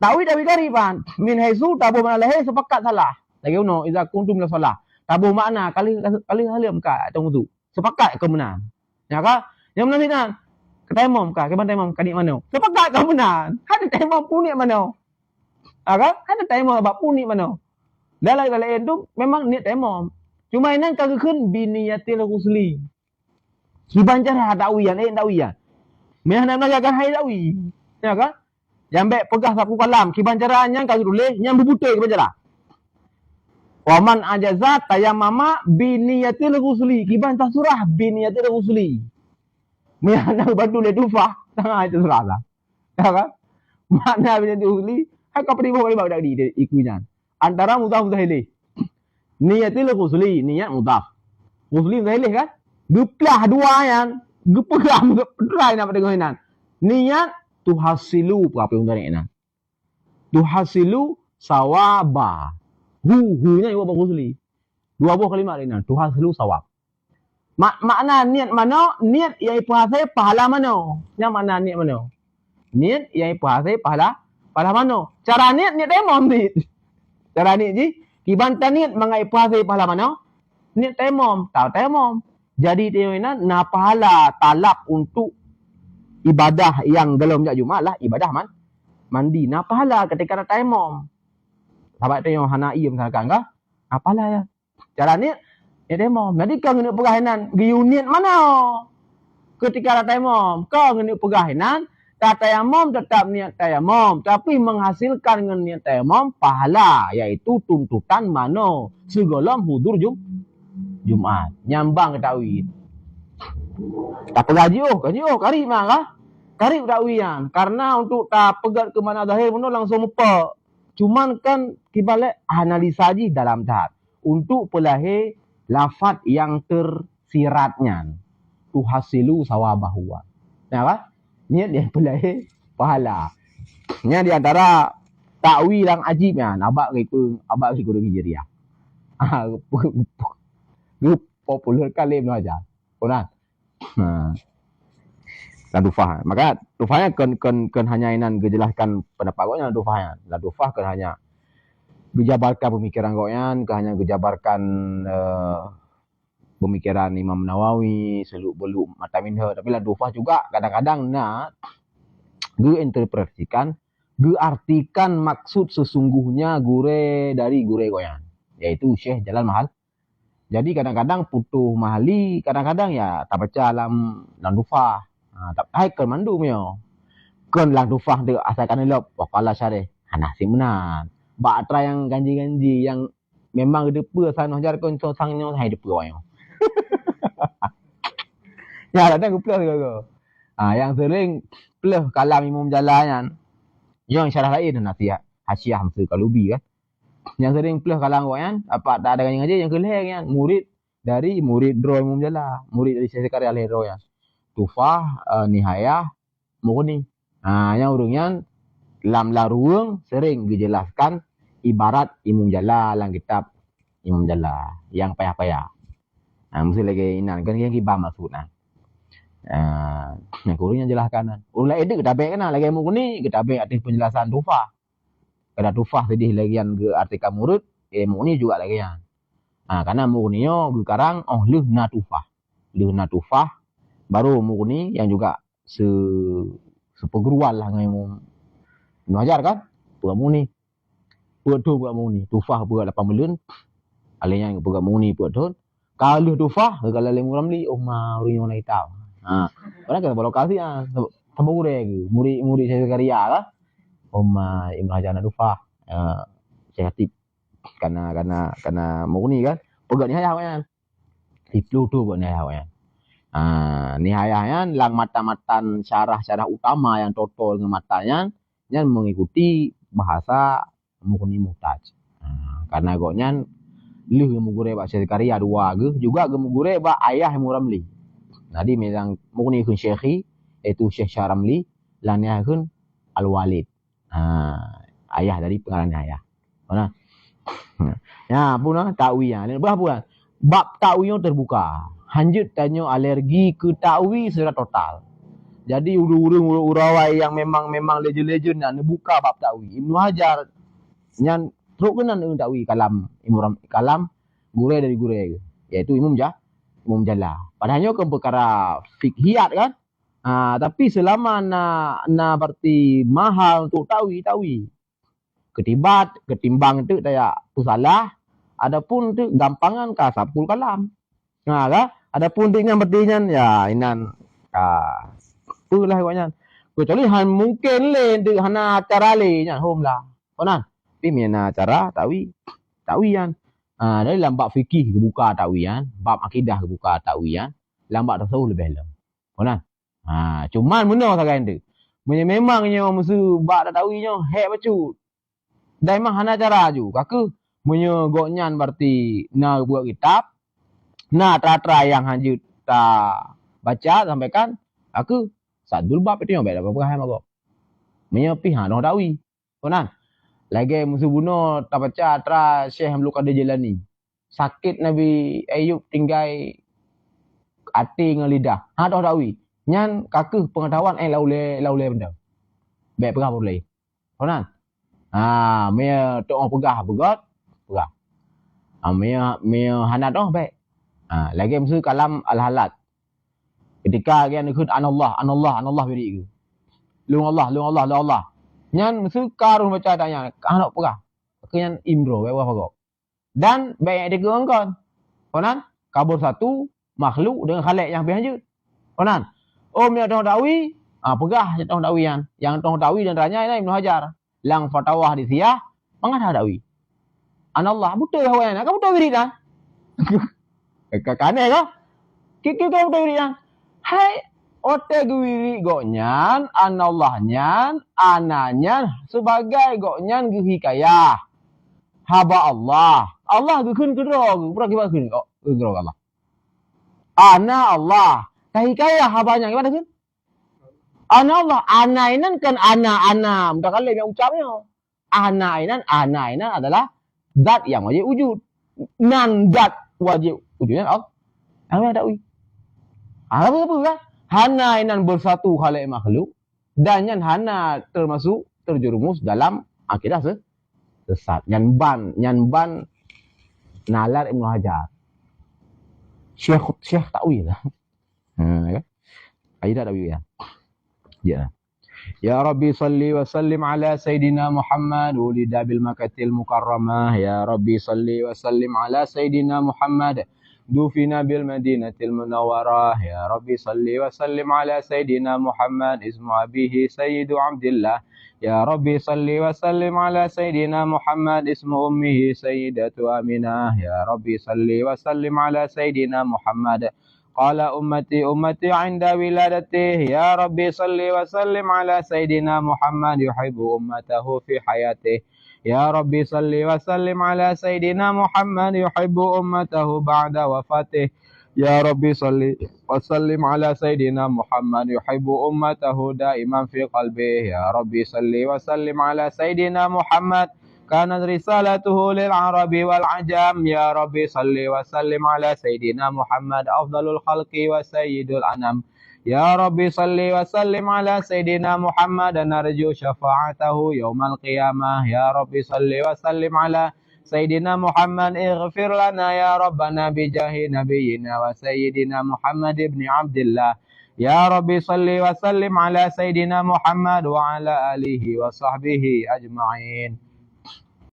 tawi kari pan. Min haisu tabu mana lahir sepakat salah. Lagi uno iza kuntum la salah. Tabu makna kali halim ka tong tu. Sepakat ke benar. Ya ka? Yang benar ni ketayamum ka? Keban tayamum kadik mana? Sepakat ke benar. Ada tayamum punik mana? Kan? Ada tayamum bab punik mana? Dalam lain tu memang niat tayammum. Cuma ini kagak kun biniyatil ghusli. Kiban cara dakwian dakwian. Meh nak jaga hai dakwi. Ya kan? Yang pegah sapu kalam kiban caranya kagak boleh yang berbutai kiban cara. Waman ajazat tayammama biniyatil ghusli. Kiban tak surah biniyatil ghusli. Meh nak bantu le tufah tengah itu surah lah. Ya kan? Makna biniyatil ghusli hai kau pergi bawa dak di ikunya. Antara mudhaf ilaih. Niyatil ghusli, niat mudhaf. Ghusli ilaih kan? Geplah dua yang gepegang geprai nak dengan niat tuhasilu apa yang dari ini? Tuhasilu sawaba. Hu-nya ibu ghusli. Dua buah kalimat ini tuhasilu sawab. Makna niat mana? Niat yang ipahasai pahala mana? Yang mana niat mana? Niat yang ipahasai pahala mana? Cara niat tayammum ni. Cara niat ji, kiban niat mengai puasa pahala mana? Niat tayammum, tahu tayammum. Jadi dia na pahala talab untuk ibadah yang dalam Jumat lah, ibadah mandi. Na pahala ketika ada tayammum. Sahabat tu yang Hanai misalkan kah? Apalah ya? Cara niat tayammum. Jadi kau ngene pegahinan, giunit mana? Ketika ada tayammum, kau ngene pegahinan tayammum tetap niat tayammum tapi menghasilkan dengan niat tayammum pahala yaitu tuntutan mano segala hudur Jumaat. Nyambang ke takwih. Tak pegaji karib mah kah? Karib takwian. Karena untuk tak pegat ke mana zahir pun langsung mupa. Cuman kan kibalik analisa je dalam tahap. Untuk pelahir lafaz yang tersiratnya. Tuhasilu sawabahu. Nah kah? Niat dia pelahir pahala. Ni di antara takwil yang ajibnya. Abak guru hijriah. Popular kali Ibnu Hajar. Quran. Dan dufah. Maka dufahnya kan hanya inan gejelaskan pendapat gonya dufahnya. Dan dufah kan hanya gejabarkan pemikiran gonya, kan hanya gejabarkan pemikiran Imam Nawawi, seluk-beluk mata minha. Tapi la dufah juga kadang-kadang nak geinterpretasikan, geartikan maksud sesungguhnya gure dari gure goyan, yaitu Syekh Jalal Mahal. Jadi kadang-kadang putuh mahali, kadang-kadang ya tak baca dalam dufah. Tak hai ke mandu mio. Kan lang dufah de asalkan elop. Waqala syarih. Nasi menan. Ba atra yang ganji-ganji yang memang depa sanoh jar kon sangnyo hai depa wayo. Ya kadang plus ke. Yang sering plus kalam Imam Jalalan. Yang syarah lain nasihat Hasyiah Hamzah Kalubi kan. Yang sering plus kalang kan, apa tak ada ganji-ganji yang keleh kan. Murid Dro Imam Jala, murid dari Syekh Zakaria Al-Hero ya. Tufah, Nihayah, Mughni. Yang urungnya lam laruang sering dijelaskan ibarat Imam Jala dalam kitab Imam Jala yang payah-payah. Mesti lagi inan kan yang kibah maksudnya. Yang urungnya jelaskan. Urung lain kita baik kan lagi Mughni, kita baik arti penjelasan Tufah. Kada Tufah sedih lagi yang ke artikan murid, Mughni juga lagi yang. Karena Mughni yo karang lehna Tufah. Baru Mughni yang juga sepeguruan lah dengan Ibnu Hajar kan. Buat Mughni. Buat Mughni. Tufah buat 8 bulan. Alihnya buat Mughni buat tu. Kalau Tufah, kalau Imam Ramli, orang yang naik tahu. Orang kata lokasi sebegure ke. Murid Syekh Zakaria lah. Ibnu Hajar nak Tufah. Syekh Hatib. Karena Mughni kan. Pegat Nihayah kan. Tiplu tu buat Nihayah kan. Nihayahnya lang mata-matan syarah-syarah utama yang total dengan matanya yang mengikuti bahasa Mughni Muhtaj. Karena goknya leh gemugure ba Syekh Zakaria dua ge juga gemugure ba ayah Imam Ramli. Jadi memang Mughni kun Syekhi iaitu Syekh Syaramli lan Nihayah kun Al-Walid. Ayah dari pengarang Nihayah. Mana? Ya, punah takwiyah. Lain apa? Bab takwiyah terbuka. Hanjut tanya alergi ke takwi secara total. Jadi urawai yang memang legend-legend nak buka bab takwi. Ibnu Hajar yang teruk kena dengan takwi kalam gure dari gure yaitu Imam Jala. Padahal ke perkara fikhiyat kan. Tapi selama na berarti mahal untuk takwi. Ketimbang tu tak tu salah. Adapun tu gampangan ka sapul kalam. Kan? Adapun dengan bertingan ya inan itulah awaknya. Kecuali mungkin lain tu hana cara lain nya hom lah. Konan. Tapi mina cara takwian. Dari lambak fikih kebuka takwian, bab akidah kebuka takwian, lambak tasawuf lebih dalam. Konan. Cuman benar sangat tu. Memangnya musuh bab takwinya hek bacut. Dan memang hana cara ju. Kaku menyogoknya berarti nak buat kitab. Nah, tera-tera yang hanjut tak baca sampaikan, aku sadul bab itu yang baik apa paham aku. Menyepi dong dawi. Konan. Lagi musuh bunuh tak baca tera Syekh Hamdul Qadir Jilani. Sakit Nabi Ayub tinggal hati dengan lidah. Dong dawi. Nyan kaku pengetahuan laule benda. Baik pegah boleh. Konan. Mea tok pegah. Mea hana dong baik. Lagi mesti kalam al-halat. Ketika dia nak Allah beri ke. Lu Allah. Nyan mesti karun baca tanya, anak pegah. Kenyan imro bae apa. Dan baik dia geongkon. Konan, kabur satu makhluk dengan khalik yang berhanjut. Konan. Mia tong dawi, pegah tong dawian. Yang tong dawi dan ranya ini Ibnu Hajar. Lang fatwa di Siyah, pengarah dawi. Anallah betul hawan. Kamu betul beri dah. Kakane ko. Kiki kong tawirian. Hai, ote gwiri gonyan, anallah-nyan, ananyan, sebagai gonyan hikayah. Haba Allah. Allah gukun kedro, pura kiba kun kok kedro Allah. Ana Allah. Hikayah habanya gimana kun? Ana Allah, ana inan kan ana. Mudah kali yang ucapnya. Ana inan adalah zat yang wajib wujud. Nan zat wajib wujudnya Allah. Apa ada ui? Apa kan? Hana inan bersatu khalik makhluk dan yang hana termasuk terjerumus dalam akidah sesat. Yang ban nalar Ibnu Hajar. Syekh takwil lah. Ya. Aidah takwil ya. Ya. Ya Rabbi salli wa sallim ala Sayyidina Muhammad ulida bil Makkatil Mukarramah. Ya Rabbi salli wa sallim ala Sayyidina Muhammad دفن بالمدينة المنورة يا ربي صل وسلم على سيدنا محمد اسم أبيه سيد عبد الله يا ربي صل وسلم على سيدنا محمد اسم أمه سيدة آمنة يا ربي صل وسلم على سيدنا محمد قال أمتي عند ولادته يا ربي صل وسلم على سيدنا محمد يحب أمته في حياته يا ربي صل وسلم على سيدنا محمد يحب أمته بعد وفاته يا ربي صل وسلم على سيدنا محمد يحب أمته دائما في قلبه يا ربي صل وسلم على سيدنا محمد كانت رسالته للعرب والعجم يا ربي صل وسلم على سيدنا محمد أفضل الخلق وسيد الأنام يا ربي صل وسلم على سيدنا محمد نرجو شفاعته يوم القيامة يا ربي صل وسلم على سيدنا محمد اغفر لنا يا ربنا بجاه نبينا وسيدنا محمد بن عبد الله يا ربي صل وسلم على سيدنا محمد وعلى آله وصحبه أجمعين